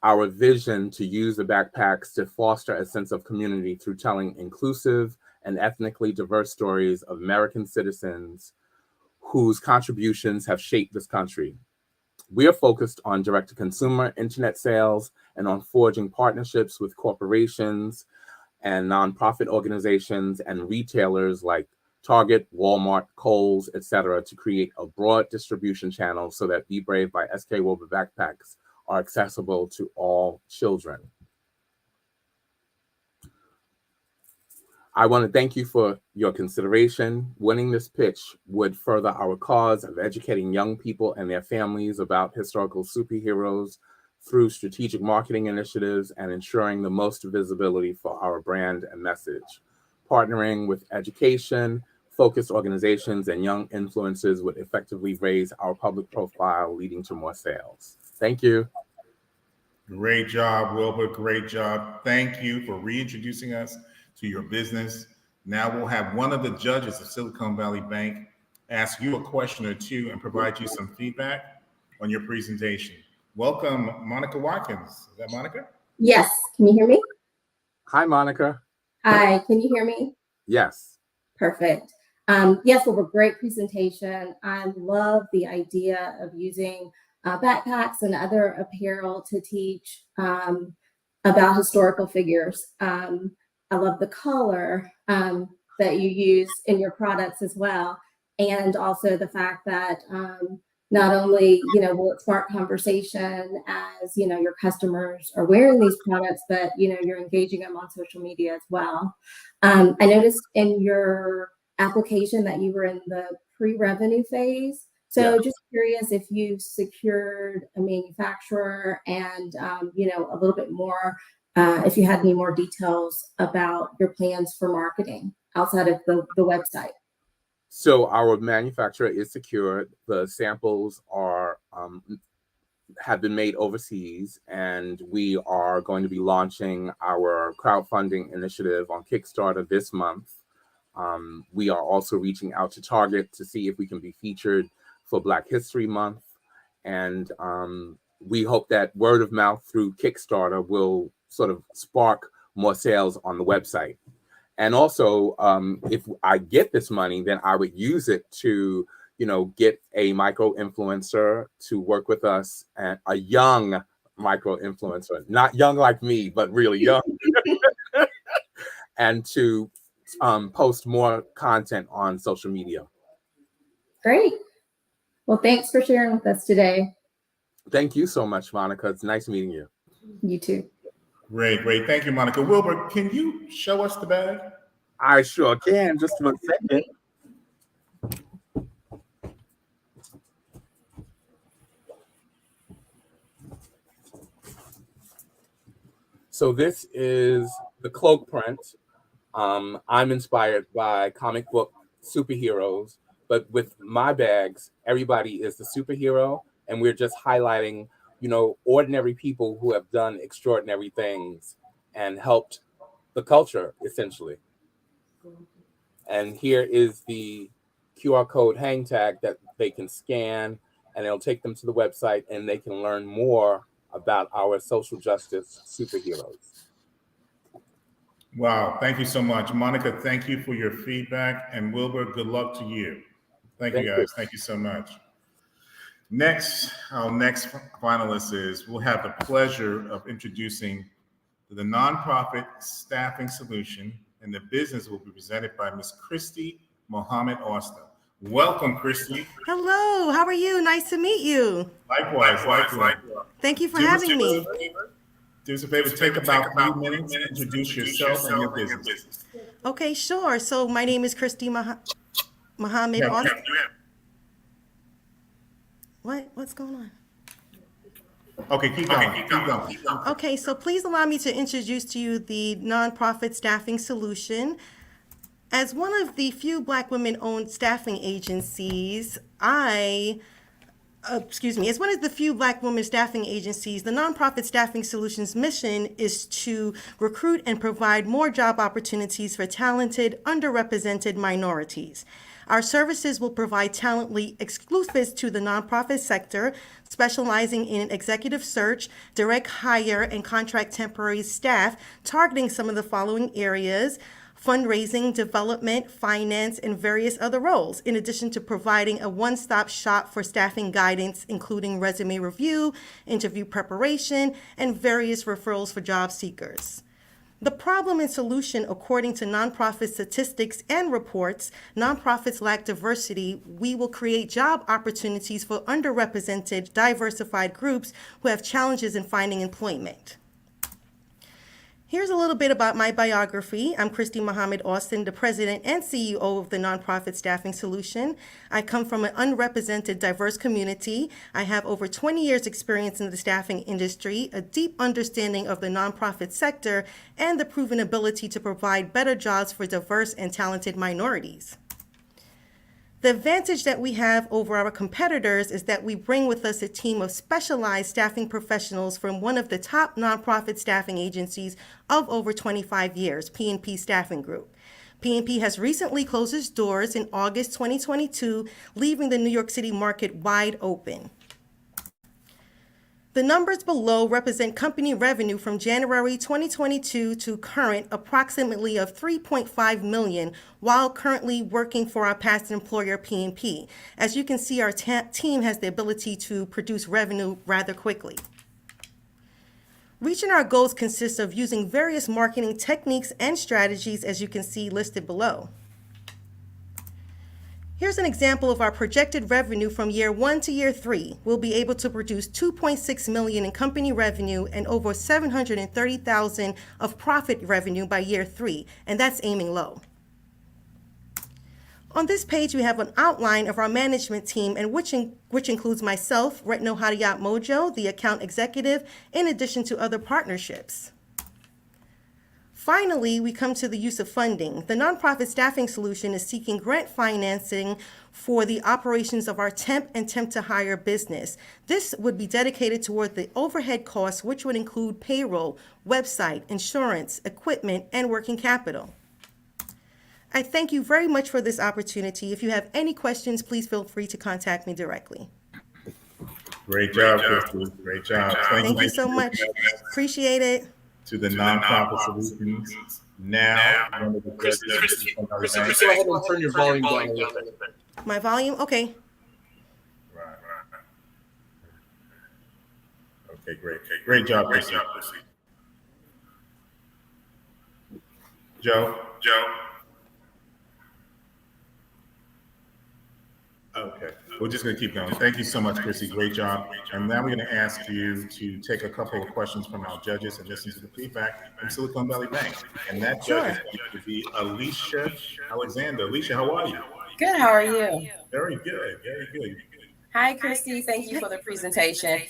our vision to use the backpacks to foster a sense of community through telling inclusive and ethnically diverse stories of American citizens whose contributions have shaped this country. We are focused on direct-to-consumer internet sales and on forging partnerships with corporations and nonprofit organizations and retailers like Target, Walmart, Kohl's, etc., to create a broad distribution channel so that Be Brave by SK Wilbur Backpacks are accessible to all children. I want to thank you for your consideration. Winning this pitch would further our cause of educating young people and their families about historical superheroes through strategic marketing initiatives and ensuring the most visibility for our brand and message. Partnering with education, focused organizations, and young influencers would effectively raise our public profile, leading to more sales. Thank you. Great job, Wilbur. Great job. Thank you for reintroducing us to your business. Now we'll have one of the judges of Silicon Valley Bank ask you a question or two and provide you some feedback on your presentation. Welcome, Monica Watkins. Is that Monica? Yes. Can you hear me? Hi, Monica. Hi. Can you hear me? Yes. Perfect. Yes, well, a great presentation. I love the idea of using backpacks and other apparel to teach about historical figures. I love the color that you use in your products as well. And also the fact that not only, will it spark conversation as, your customers are wearing these products, but, you're engaging them on social media as well. I noticed in your application that you were in the pre-revenue phase. So Yeah. just curious if you've secured a manufacturer and, a little bit more, if you had any more details about your plans for marketing outside of the website. So our manufacturer is secured. The samples are have been made overseas, and we are going to be launching our crowdfunding initiative on Kickstarter this month. We are also reaching out to Target to see if we can be featured for Black History Month. And we hope that word of mouth through Kickstarter will sort of spark more sales on the website. And also, if I get this money, then I would use it to, get a micro influencer to work with us, and a young micro influencer, not young like me, but really young, and to post more content on social media. Great. Well, thanks for sharing with us today. Thank you so much, Monica. It's nice meeting you. You too. Great. Thank you, Monica. Wilbur, can you show us the bag? I sure can. Just 1 second. So this is the cloak print. I'm inspired by comic book superheroes, but with my bags, everybody is the superhero, and we're just highlighting, ordinary people who have done extraordinary things and helped the culture, essentially. And here is the QR code hang tag that they can scan, and it'll take them to the website, and they can learn more about our social justice superheroes. Wow, thank you so much. Monica, thank you for your feedback. And Wilbur, good luck to you. Thank you, guys. Thank you so much. Next, our next finalist is, we'll have the pleasure of introducing the nonprofit staffing solution, and the business will be presented by Ms. Christy Mohammed Austin. Welcome, Christy. Hello, how are you? Nice to meet you. Likewise. Thank you for having me. Do us a favor, take about 3 minutes, introduce yourself and your business. Okay, sure. So my name is Christy Mohammed Austin. What's going on? Okay, keep going. Okay, so please allow me to introduce to you the nonprofit staffing solution. As one of the few Black women-owned staffing agencies, as one of the few Black women staffing agencies, the nonprofit staffing solutions mission is to recruit and provide more job opportunities for talented, underrepresented minorities. Our services will provide talent exclusive to the nonprofit sector, specializing in executive search, direct hire, and contract temporary staff, targeting some of the following areas: fundraising, development, finance, and various other roles, in addition to providing a one-stop shop for staffing guidance, including resume review, interview preparation, and various referrals for job seekers. The problem and solution, according to nonprofit statistics and reports, nonprofits lack diversity. We will create job opportunities for underrepresented, diversified groups who have challenges in finding employment. Here's a little bit about my biography. I'm Christy Muhammad Austin, the president and CEO of the Nonprofit Staffing Solution. I come from an unrepresented, diverse community. I have over 20 years experience in the staffing industry, a deep understanding of the nonprofit sector, and the proven ability to provide better jobs for diverse and talented minorities. The advantage that we have over our competitors is that we bring with us a team of specialized staffing professionals from one of the top nonprofit staffing agencies of over 25 years, P&P Staffing Group. P&P has recently closed its doors in August 2022, leaving the New York City market wide open. The numbers below represent company revenue from January 2022 to current, approximately of $3.5 million, while currently working for our past employer, P&P. As you can see, our team has the ability to produce revenue rather quickly. Reaching our goals consists of using various marketing techniques and strategies, as you can see listed below. Here's an example of our projected revenue from year 1 to year 3. We'll be able to produce $2.6 million in company revenue and over $730,000 of profit revenue by year 3, and that's aiming low. On this page, we have an outline of our management team, and which includes myself, Retno Hadiyat Mojo, the account executive, in addition to other partnerships. Finally, we come to the use of funding. The Nonprofit Staffing Solution is seeking grant financing for the operations of our temp and temp to hire business. This would be dedicated toward the overhead costs, which would include payroll, website, insurance, equipment, and working capital. I thank you very much for this opportunity. If you have any questions, please feel free to contact me directly. Great job, Christy. Great job. Thank you so much. Appreciate it. To the nonprofit solutions. Now, Christy, go ahead and turn your volume down a little bit. My volume? Okay. Right. Okay, great. Great job, Christy. Joe? Okay, we're just gonna keep going. Thank you so much, Chrissy. Great job. And now we're gonna ask you to take a couple of questions from our judges and listen to the feedback from Silicon Valley Bank. And that judge is going to be Alicia Alexander. Alicia, how are you? Good, how are you? Very good, very good. Hi, Christy. Thank you for the presentation.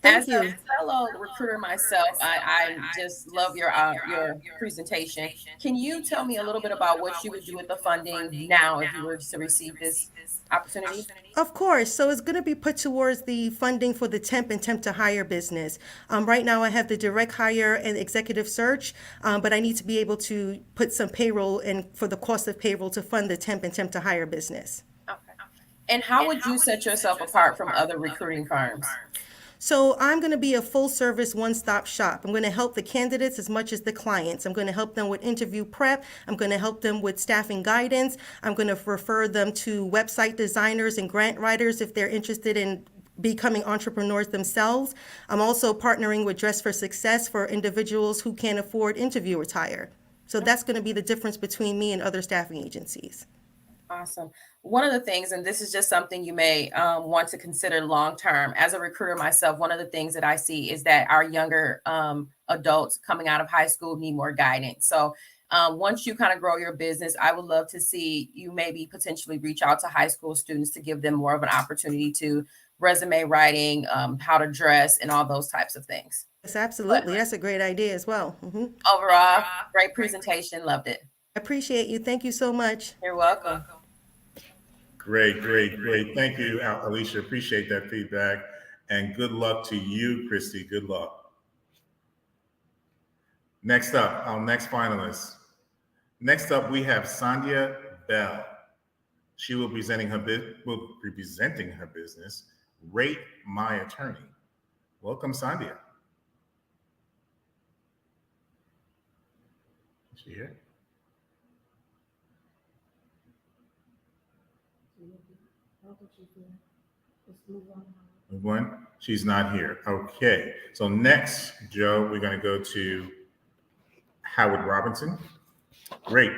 Thank As you. a fellow recruiter myself, I just love your presentation. Can you tell me a little bit about what you would do with the funding now if you were to receive this opportunity? Of course. So it's going to be put towards the funding for the temp and temp to hire business. Right now I have the direct hire and executive search, but I need to be able to put some payroll in for the cost of payroll to fund the temp and temp to hire business. And how would you set yourself apart from other recruiting firms? So I'm going to be a full service one-stop shop. I'm going to help the candidates as much as the clients. I'm going to help them with interview prep. I'm going to help them with staffing guidance. I'm going to refer them to website designers and grant writers if they're interested in becoming entrepreneurs themselves. I'm also partnering with Dress for Success for individuals who can't afford interview attire. So that's going to be the difference between me and other staffing agencies. Awesome. One of the things, and this is just something you may want to consider long-term, as a recruiter myself, one of the things that I see is that our younger adults coming out of high school need more guidance. So once you kind of grow your business, I would love to see you maybe potentially reach out to high school students to give them more of an opportunity to resume writing, how to dress, and all those types of things. Yes, absolutely. That's a great idea as well. Overall, great presentation. Loved it. Appreciate you. Thank you so much. You're welcome. Great. Thank you, Alicia. Appreciate that feedback. And good luck to you, Christy. Good luck. Next up, our next finalist. Next up, we have Sandhya Bell. She will be presenting her business, Rate My Attorney. Welcome, Sandhya. Is she here? Move on. She's not here. Okay. So next, Joe, we're going to go to Howard Robinson. Great.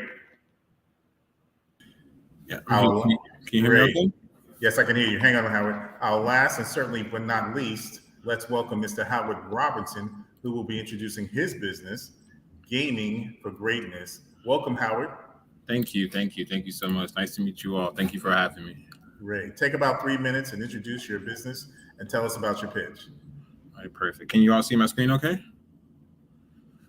Yeah. Can you hear me okay? Yes, I can hear you. Hang on, Howard. Our last and certainly but not least, let's welcome Mr. Howard Robinson, who will be introducing his business, Gaming for Greatness. Welcome, Howard. Thank you. Thank you. Thank you so much. Nice to meet you all. Thank you for having me. Great. Take about 3 minutes and introduce your business and tell us about your pitch. All right, perfect. Can you all see my screen okay?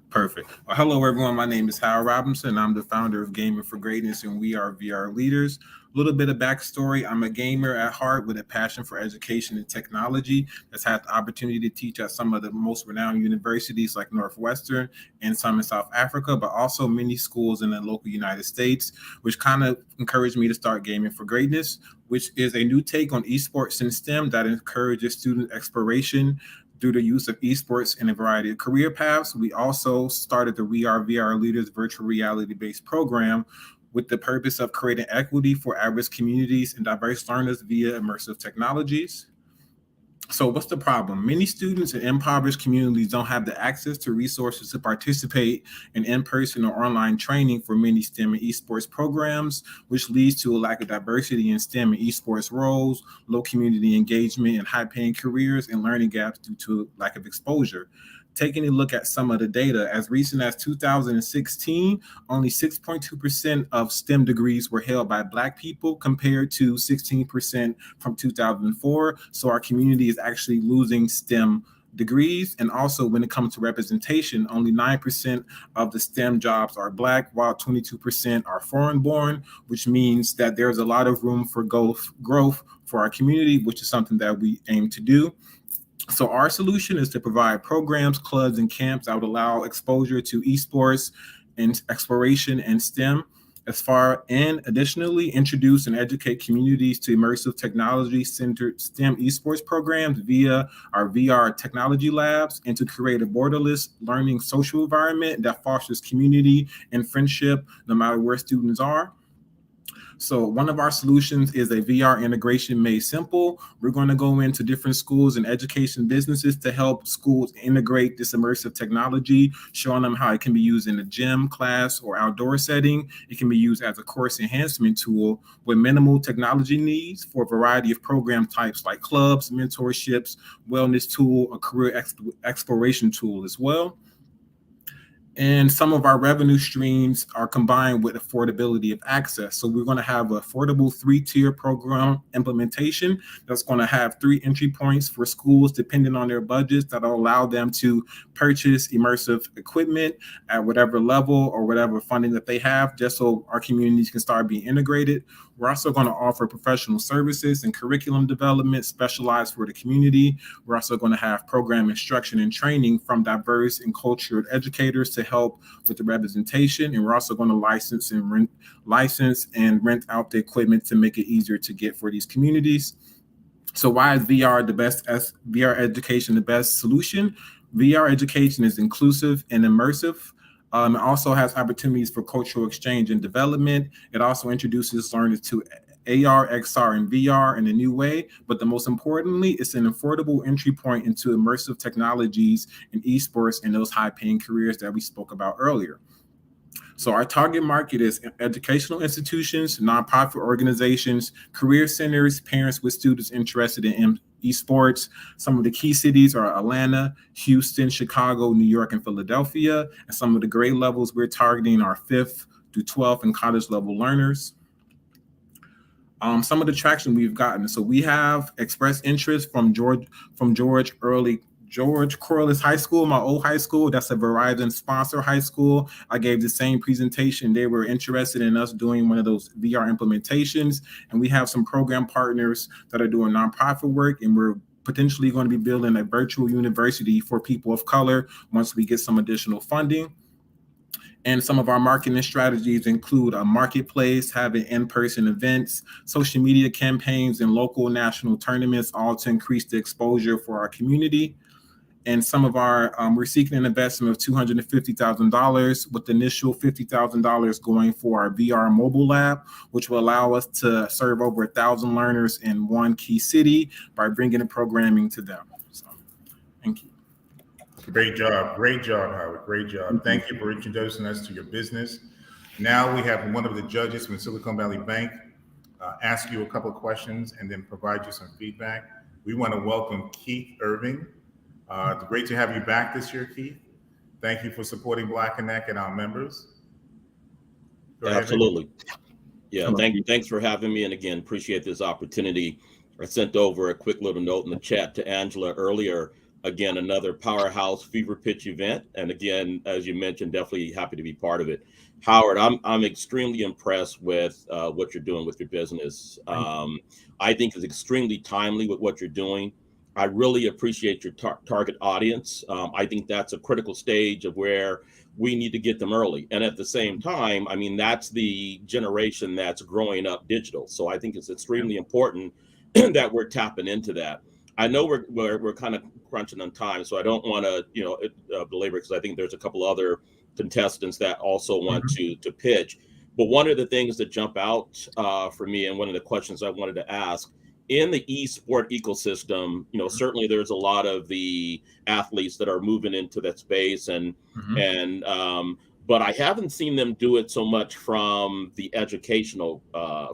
Perfect. Well, hello, everyone. My name is Howard Robinson. I'm the founder of Gaming for Greatness, and we are VR leaders. A little bit of backstory. I'm a gamer at heart with a passion for education and technology that's had the opportunity to teach at some of the most renowned universities like Northwestern and some in South Africa, but also many schools in the local United States, which kind of encouraged me to start Gaming for Greatness, which is a new take on esports and STEM that encourages student exploration through the use of esports in a variety of career paths. We also started the We Are VR Leaders virtual reality-based program with the purpose of creating equity for at-risk communities and diverse learners via immersive technologies. So what's the problem? Many students in impoverished communities don't have the access to resources to participate in-person or online training for many STEM and esports programs, which leads to a lack of diversity in STEM and esports roles, low community engagement, and high-paying careers, and learning gaps due to lack of exposure. Taking a look at some of the data, as recent as 2016, only 6.2% of STEM degrees were held by Black people compared to 16% from 2004. So our community is actually losing STEM degrees. And also when it comes to representation, only 9% of the STEM jobs are Black, while 22% are foreign born, which means that there's a lot of room for growth for our community, which is something that we aim to do. So our solution is to provide programs, clubs, and camps that would allow exposure to esports and exploration and STEM, and additionally introduce and educate communities to immersive technology-centered STEM esports programs via our VR technology labs, and to create a borderless learning social environment that fosters community and friendship no matter where students are. So one of our solutions is a VR integration made simple. We're going to go into different schools and education businesses to help schools integrate this immersive technology, showing them how it can be used in a gym, class, or outdoor setting. It can be used as a course enhancement tool with minimal technology needs for a variety of program types like clubs, mentorships, wellness tool, a career exploration tool as well. And some of our revenue streams are combined with affordability of access. So we're going to have an affordable 3-tier program implementation that's going to have 3 entry points for schools depending on their budgets that'll allow them to purchase immersive equipment at whatever level or whatever funding that they have, just so our communities can start being integrated. We're also going to offer professional services and curriculum development specialized for the community. We're also going to have program instruction and training from diverse and cultured educators to help with the representation. And we're also going to license and rent out the equipment to make it easier to get for these communities. So why is VR education the best solution? VR education is inclusive and immersive. It also has opportunities for cultural exchange and development. It also introduces learners to AR, XR, and VR in a new way. But the most importantly, it's an affordable entry point into immersive technologies and esports and those high-paying careers that we spoke about earlier. So our target market is educational institutions, nonprofit organizations, career centers, parents with students interested in esports. Some of the key cities are Atlanta, Houston, Chicago, New York, and Philadelphia. And some of the grade levels we're targeting are 5th through 12th and college level learners. Some of the traction we've gotten. So we have expressed interest from George Corliss High School, my old high school. That's a Verizon sponsor high school. I gave the same presentation. They were interested in us doing one of those VR implementations. And we have some program partners that are doing nonprofit work, and we're potentially going to be building a virtual university for people of color once we get some additional funding. And some of our marketing strategies include a marketplace, having in-person events, social media campaigns, and local national tournaments, all to increase the exposure for our community. And some of our, we're seeking an investment of $250,000 with the initial $50,000 going for our VR mobile lab, which will allow us to serve over 1,000 learners in one key city by bringing the programming to them. So, thank you. Great job, Howard, great job. Thank you for introducing us to your business. Now we have one of the judges from Silicon Valley Bank ask you a couple of questions and then provide you some feedback. We want to welcome Keith Irving. It's great to have you back this year, Keith. Thank you for supporting Black Connect and our members. Go ahead, Vic. Absolutely. Yeah, Hello. thank you. Thanks for having me. And again, appreciate this opportunity. I sent over a quick little note in the chat to Angela earlier. Again, another powerhouse FeverPitch event. And again, as you mentioned, definitely happy to be part of it. Howard, I'm extremely impressed with what you're doing with your business. I think it's extremely timely with what you're doing. I really appreciate your target audience. I think that's a critical stage of where we need to get them early. And at the same time, I mean, that's the generation that's growing up digital. So I think it's extremely important that we're tapping into that. I know we're kind of crunching on time, so I don't want to belabor, because I think there's a couple other contestants that also want to pitch. But one of the things that jump out for me, and one of the questions I wanted to ask, in the esport ecosystem, certainly there's a lot of the athletes that are moving into that space, but I haven't seen them do it so much from the educational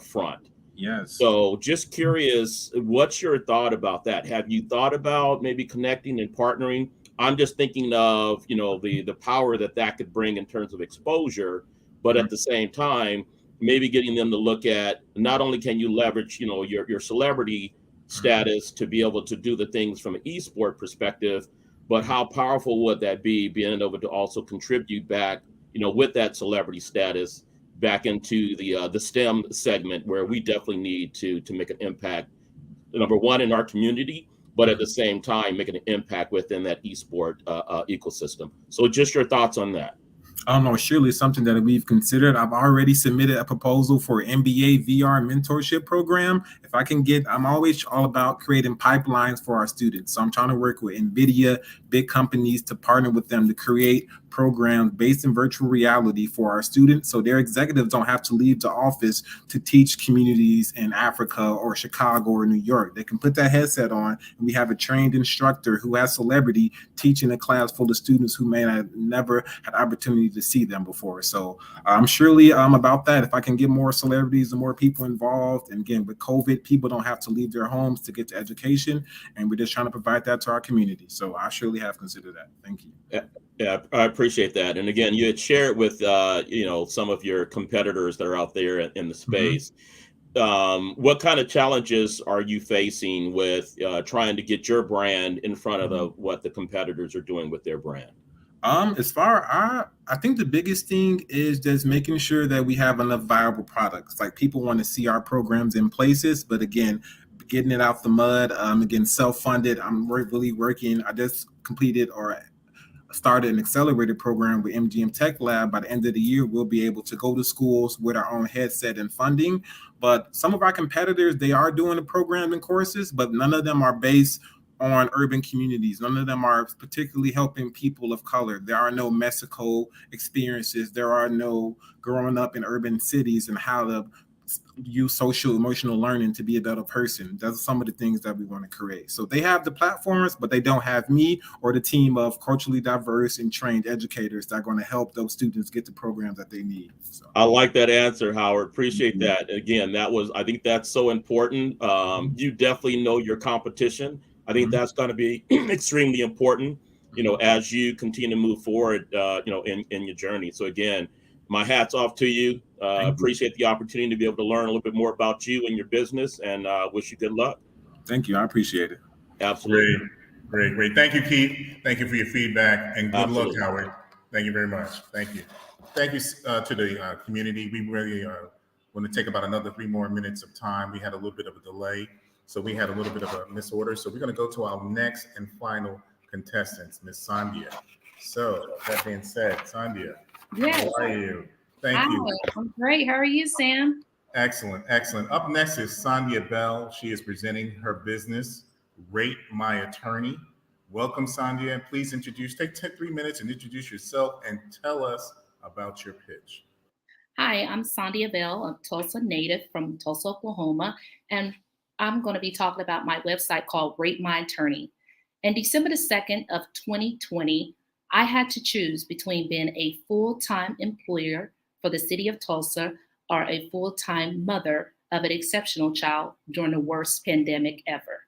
front. Yes. So just curious, what's your thought about that? Have you thought about maybe connecting and partnering? I'm just thinking of, the power that could bring in terms of exposure, but at the same time, maybe getting them to look at, not only can you leverage, your celebrity status to be able to do the things from an esport perspective, but how powerful would that be, being able to also contribute back, with that celebrity status back into the STEM segment, where we definitely need to make an impact, number one, in our community, but at the same time, making an impact within that esport ecosystem. So just your thoughts on that. I don't know, surely it's something that we've considered. I've already submitted a proposal for NBA VR mentorship program. If I can get, I'm always all about creating pipelines for our students. So I'm trying to work with NVIDIA, big companies, to partner with them to create programs based in virtual reality for our students, so their executives don't have to leave the office to teach communities in Africa or Chicago or New York. They can put that headset on, and we have a trained instructor who has celebrity teaching a class full of students who may have never had opportunity to see them before. So I'm surely about that. If I can get more celebrities and more people involved, and again, with COVID, people don't have to leave their homes to get to education, and we're just trying to provide that to our community. So I surely have considered that. Thank you. Yeah, I appreciate that. And again, you had shared with some of your competitors that are out there in the space. What kind of challenges are you facing with trying to get your brand in front of what the competitors are doing with their brand? I think the biggest thing is just making sure that we have enough viable products. Like, people want to see our programs in places, but again, getting it out the mud. Again, self-funded. I'm really working. I just completed or started an accelerated program with MGM Tech Lab. By the end of the year, we'll be able to go to schools with our own headset and funding. But some of our competitors, they are doing the programs and courses, but none of them are based on urban communities. None of them are particularly helping people of color. There are no Mexico experiences. There are no growing up in urban cities and how to use social emotional learning to be a better person. Those are some of the things that we want to create. So they have the platforms, but they don't have me or the team of culturally diverse and trained educators that are going to help those students get the programs that they need. So I like that answer, Howard. Appreciate that. Again, I think that's so important. You definitely know your competition. I think that's going to be extremely important, as you continue to move forward, in your journey. So again, my hat's off to you. Appreciate the opportunity to be able to learn a little bit more about you and your business, and wish you good luck. Thank you. I appreciate it. Absolutely. Great. Thank you, Keith. Thank you for your feedback, and good luck, Absolutely. Howard. Thank you very much. Thank you. Thank you to the community. We really want to take about another 3 more minutes of time. We had a little bit of a delay, so we had a little bit of a misorder. So we're going to go to our next and final contestants, Miss Sandhya. So that being said, Sandhya, yes. How are you? Thank you. I'm great. How are you, Sam? Excellent. Up next is Sandhya Bell. She is presenting her business, Rate My Attorney. Welcome, Sandhya. Please take 3 minutes and introduce yourself and tell us about your pitch. Hi, I'm Sandhya Bell, a Tulsa native from Tulsa, Oklahoma, and I'm going to be talking about my website called Rate My Attorney. On December the 2nd of 2020, I had to choose between being a full-time employer for the city of Tulsa or a full-time mother of an exceptional child during the worst pandemic ever.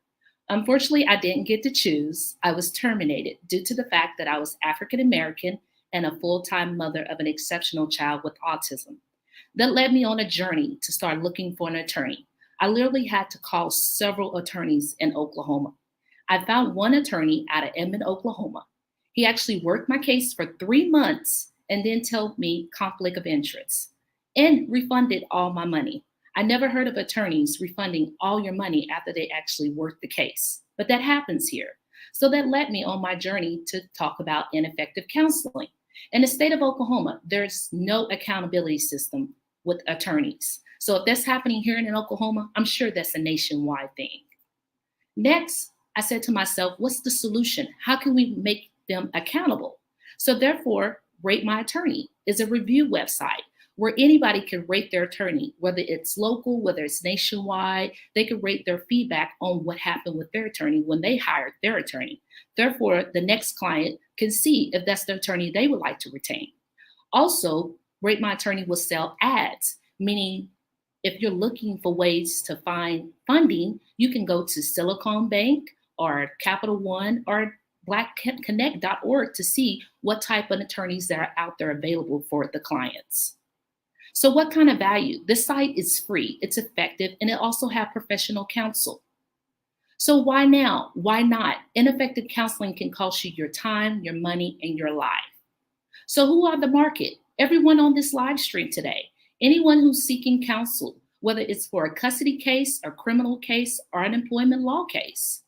Unfortunately, I didn't get to choose. I was terminated due to the fact that I was African American and a full-time mother of an exceptional child with autism. That led me on a journey to start looking for an attorney. I literally had to call several attorneys in Oklahoma. I found one attorney out of Edmond, Oklahoma. He actually worked my case for 3 months and then told me conflict of interest and refunded all my money. I never heard of attorneys refunding all your money after they actually worked the case, but that happens here. So that led me on my journey to talk about ineffective counseling. In the state of Oklahoma, there's no accountability system with attorneys. So if that's happening here in Oklahoma, I'm sure that's a nationwide thing. Next, I said to myself, what's the solution? How can we make them accountable? So therefore, Rate My Attorney is a review website where anybody can rate their attorney, whether it's local, whether it's nationwide. They can rate their feedback on what happened with their attorney when they hired their attorney. Therefore, the next client can see if that's the attorney they would like to retain. Also, Rate My Attorney will sell ads, meaning if you're looking for ways to find funding, you can go to Silicon Bank or Capital One or blackconnect.org to see what type of attorneys that are out there available for the clients. So what kind of value? This site is free, it's effective, and it also has professional counsel. So why now? Why not? Ineffective counseling can cost you your time, your money, and your life. So who are the market? Everyone on this live stream today. Anyone who's seeking counsel, whether it's for a custody case, a criminal case, or an employment law case.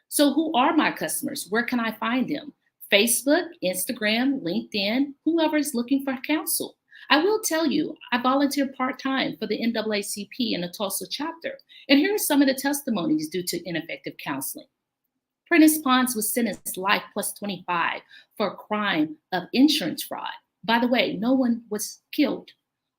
So who are my customers? Where can I find them? Facebook, Instagram, LinkedIn, whoever is looking for counsel. I will tell you, I volunteer part-time for the NAACP in the Tulsa chapter. And here are some of the testimonies due to ineffective counseling. Prentice Pons was sentenced life plus 25 for a crime of insurance fraud. By the way, no one was killed.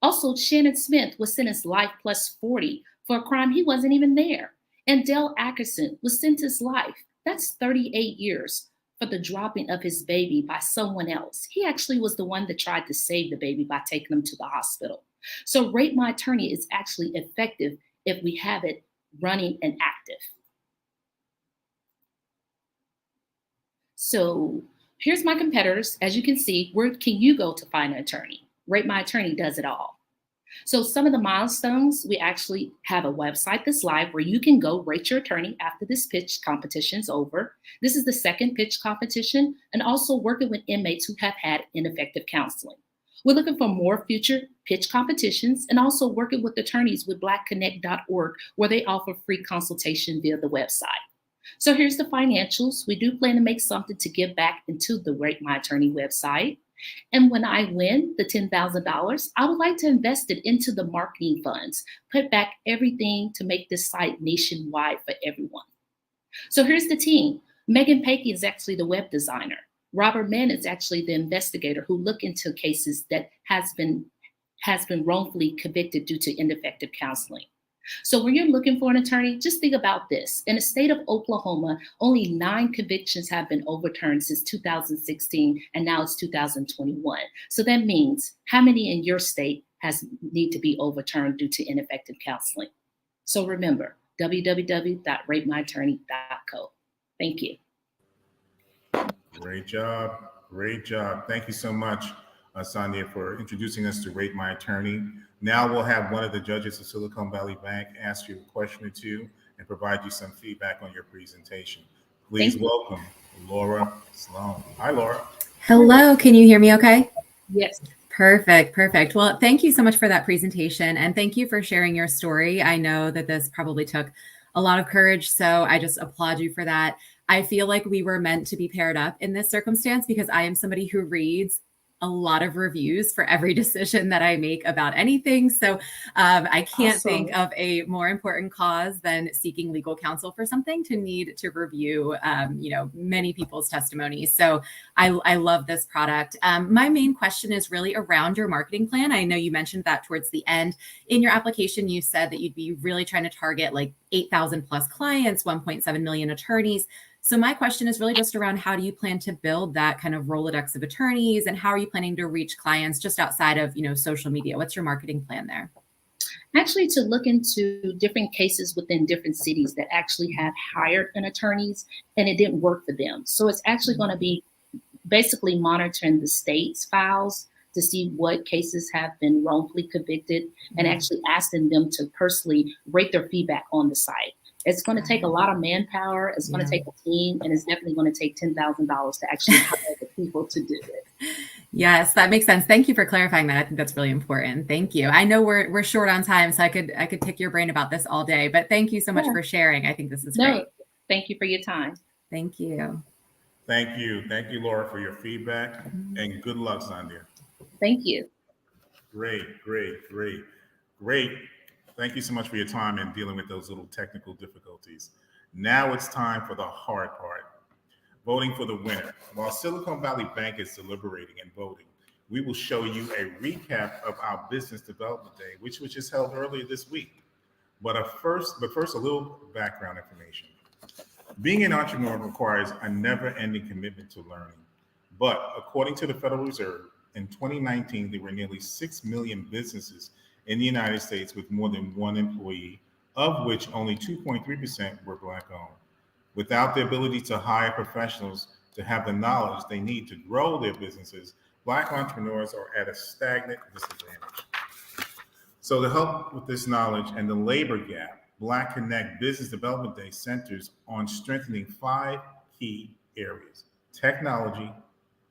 Also, Shannon Smith was sentenced life plus 40 for a crime he wasn't even there. And Dale Ackerson was sentenced life. That's 38 years for the dropping of his baby by someone else. He actually was the one that tried to save the baby by taking him to the hospital. So Rate My Attorney is actually effective if we have it running and active. So here's my competitors. As you can see, where can you go to find an attorney? Rate My Attorney does it all. So some of the milestones, we actually have a website that's live where you can go rate your attorney after this pitch competition is over. This is the second pitch competition, and also working with inmates who have had ineffective counseling. We're looking for more future pitch competitions and also working with attorneys with blackconnect.org where they offer free consultation via the website. So here's the financials. We do plan to make something to give back into the Rate My Attorney website. And when I win the $10,000, I would like to invest it into the marketing funds, put back everything to make this site nationwide for everyone. So here's the team. Megan Pakey is actually the web designer. Robert Mann is actually the investigator who looked into cases that has been wrongfully convicted due to ineffective counseling. So when you're looking for an attorney, just think about this. In the state of Oklahoma, only 9 convictions have been overturned since 2016, and now it's 2021. So that means how many in your state need to be overturned due to ineffective counseling? So remember, www.ratemyattorney.co. Thank you. Great job. Great job. Thank you so much, Sonia, for introducing us to Rate My Attorney. Now we'll have one of the judges of Silicon Valley Bank ask you a question or two and provide you some feedback on your presentation. Please welcome Laura Sloan. Hi, Laura. Hello, can you hear me okay? Yes. Perfect. Well, thank you so much for that presentation, and thank you for sharing your story. I know that this probably took a lot of courage, so I just applaud you for that. I feel like we were meant to be paired up in this circumstance because I am somebody who reads a lot of reviews for every decision that I make about anything. So I can't think of a more important cause than seeking legal counsel for something to need to review, many people's testimonies. So I love this product. My main question is really around your marketing plan. I know you mentioned that towards the end. In your application, you said that you'd be really trying to target like 8,000 plus clients, 1.7 million attorneys. So my question is really just around how do you plan to build that kind of Rolodex of attorneys, and how are you planning to reach clients just outside of, social media? What's your marketing plan there? actually to look into different cases within different cities that actually have hired an attorneys and it didn't work for them. So it's actually going to be basically monitoring the state's files to see what cases have been wrongfully convicted and actually asking them to personally rate their feedback on the site. It's going to take a lot of manpower. It's going to take a team, and it's definitely going to take $10,000 to actually hire the people to do it. Yes, that makes sense. Thank you for clarifying that. I think that's really important. Thank you. I know we're short on time, so I could pick your brain about this all day, but thank you so much for sharing. I think this is great. Thank you for your time. Thank you. Thank you. Thank you, Laura, for your feedback, and good luck, Sandia. Thank you. Great. Thank you so much for your time and dealing with those little technical difficulties. Now it's time for the hard part, voting for the winner. While Silicon Valley Bank is deliberating and voting, we will show you a recap of our Business Development Day, which was just held earlier this week. But first, a little background information. Being an entrepreneur requires a never-ending commitment to learning. But according to the Federal Reserve, in 2019, there were nearly 6 million businesses in the United States with more than one employee, of which only 2.3% were Black-owned. Without the ability to hire professionals to have the knowledge they need to grow their businesses, Black entrepreneurs are at a stagnant disadvantage. So to help with this knowledge and the labor gap, Black Connect Business Development Day centers on strengthening 5 key areas: technology,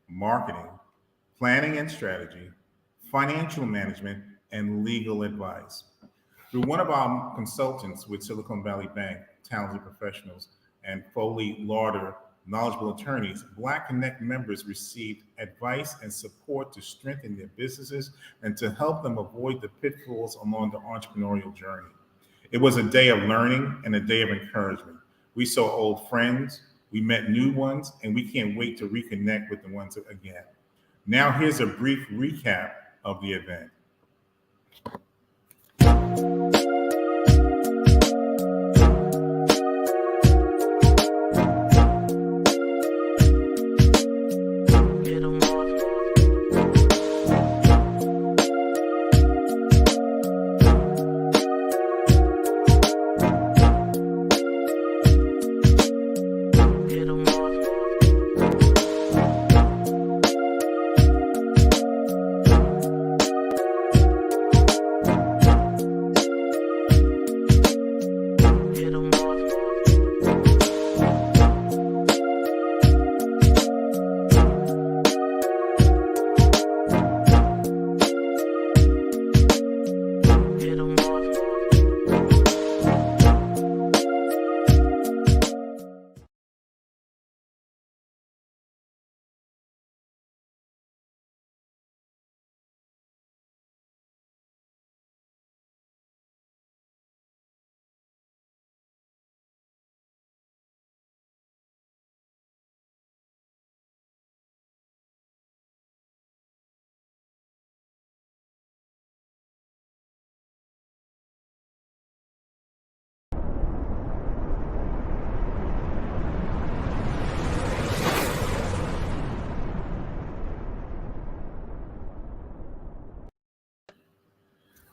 marketing, planning and strategy, financial management, and legal advice. Through one of our consultants with Silicon Valley Bank, talented professionals, and Foley Lauder, knowledgeable attorneys, Black Connect members received advice and support to strengthen their businesses and to help them avoid the pitfalls along the entrepreneurial journey. It was a day of learning and a day of encouragement. We saw old friends, we met new ones, and we can't wait to reconnect with the ones again. Now here's a brief recap of the event.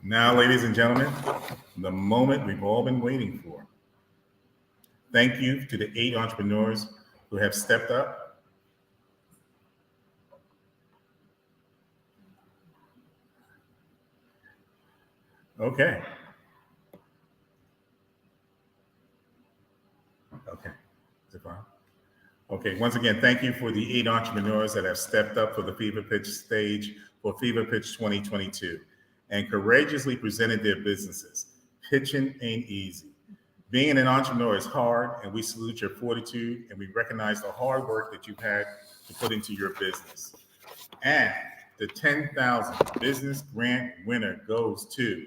Now, ladies and gentlemen, the moment we've all been waiting for. Thank you to the 8 entrepreneurs who have stepped up. Okay. Is it fine? Okay, once again, thank you for the 8 entrepreneurs that have stepped up for the FeverPitch stage for FeverPitch 2022 and courageously presented their businesses. Pitching ain't easy. Being an entrepreneur is hard, and we salute your fortitude, and we recognize the hard work that you've had to put into your business. And the 10,000 business grant winner goes to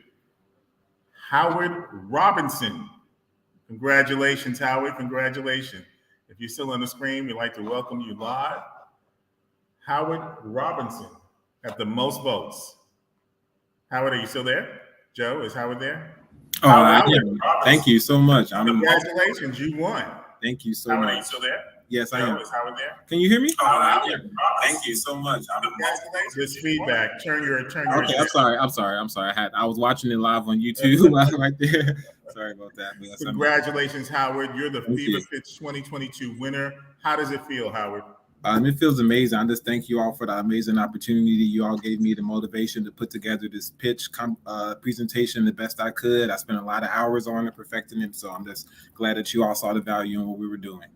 Howard Robinson. Congratulations, Howard. Congratulations. If you're still on the screen, we'd like to welcome you live. Howard Robinson had the most votes. Howard, are you still there? Joe, is Howard there? Oh, yeah. Thank you so much. Congratulations, you won. Thank you so Howard, much. are you still there? Yes, I am. Is Howard there? Can you hear me? Oh, yeah. Thank you so much. This feedback. Turn your. Okay, I'm sorry. I was watching it live on YouTube right there. Sorry about that. But yes, Congratulations, Howard. You're the Thank you. FeverPitch 2022 winner. How does it feel, Howard? It feels amazing. I just thank you all for the amazing opportunity you all gave me, the motivation to put together this pitch presentation the best I could. I spent a lot of hours on it, perfecting it. So I'm just glad that you all saw the value in what we were doing.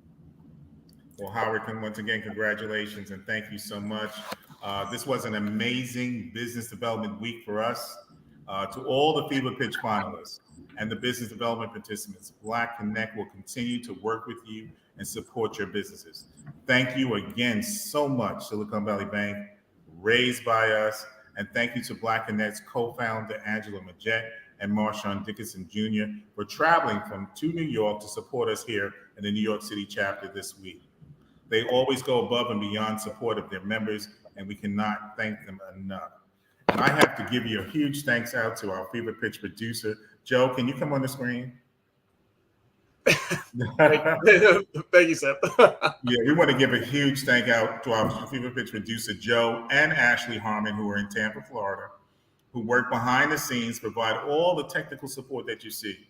Well, Howard, once again, congratulations and thank you so much. This was an amazing business development week for us. To all the FeverPitch finalists and the business development participants, Black Connect will continue to work with you and support your businesses. Thank you again so much, Silicon Valley Bank, raised by us, and thank you to Black Connect's co-founder, Angela Majette, and Marshawn Dickinson Jr. for traveling to New York to support us here in the New York City chapter this week. They always go above and beyond support of their members, and we cannot thank them enough. And I have to give you a huge thanks out to our FeverPitch producer. Joe, can you come on the screen? Thank you, Seth. Yeah, we want to give a huge thank out to our FeverPitch producer, Joe, and Ashley Harmon, who are in Tampa, Florida, who work behind the scenes, provide all the technical support that you see.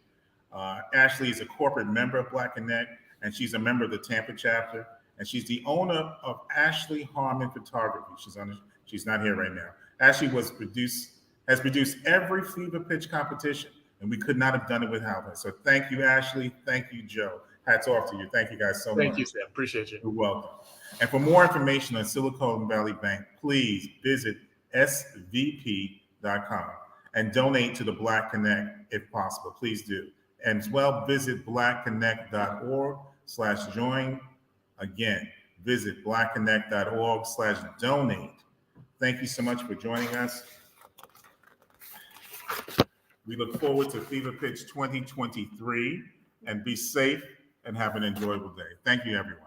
Ashley is a corporate member of Black Connect, and she's a member of the Tampa chapter, and she's the owner of Ashley Harmon Photography. She's not here right now. Ashley has produced every FeverPitch competition, and we could not have done it without her. So thank you, Ashley. Thank you, Joe. Hats off to you. Thank you guys so much. Thank you, Sam. Appreciate you. You're welcome. And for more information on Silicon Valley Bank, please visit svp.com and donate to the Black Connect if possible. Please do. And as well, visit blackconnect.org/join. Again, visit blackconnect.org/donate. Thank you so much for joining us. We look forward to FeverPitch 2023 and be safe and have an enjoyable day. Thank you, everyone.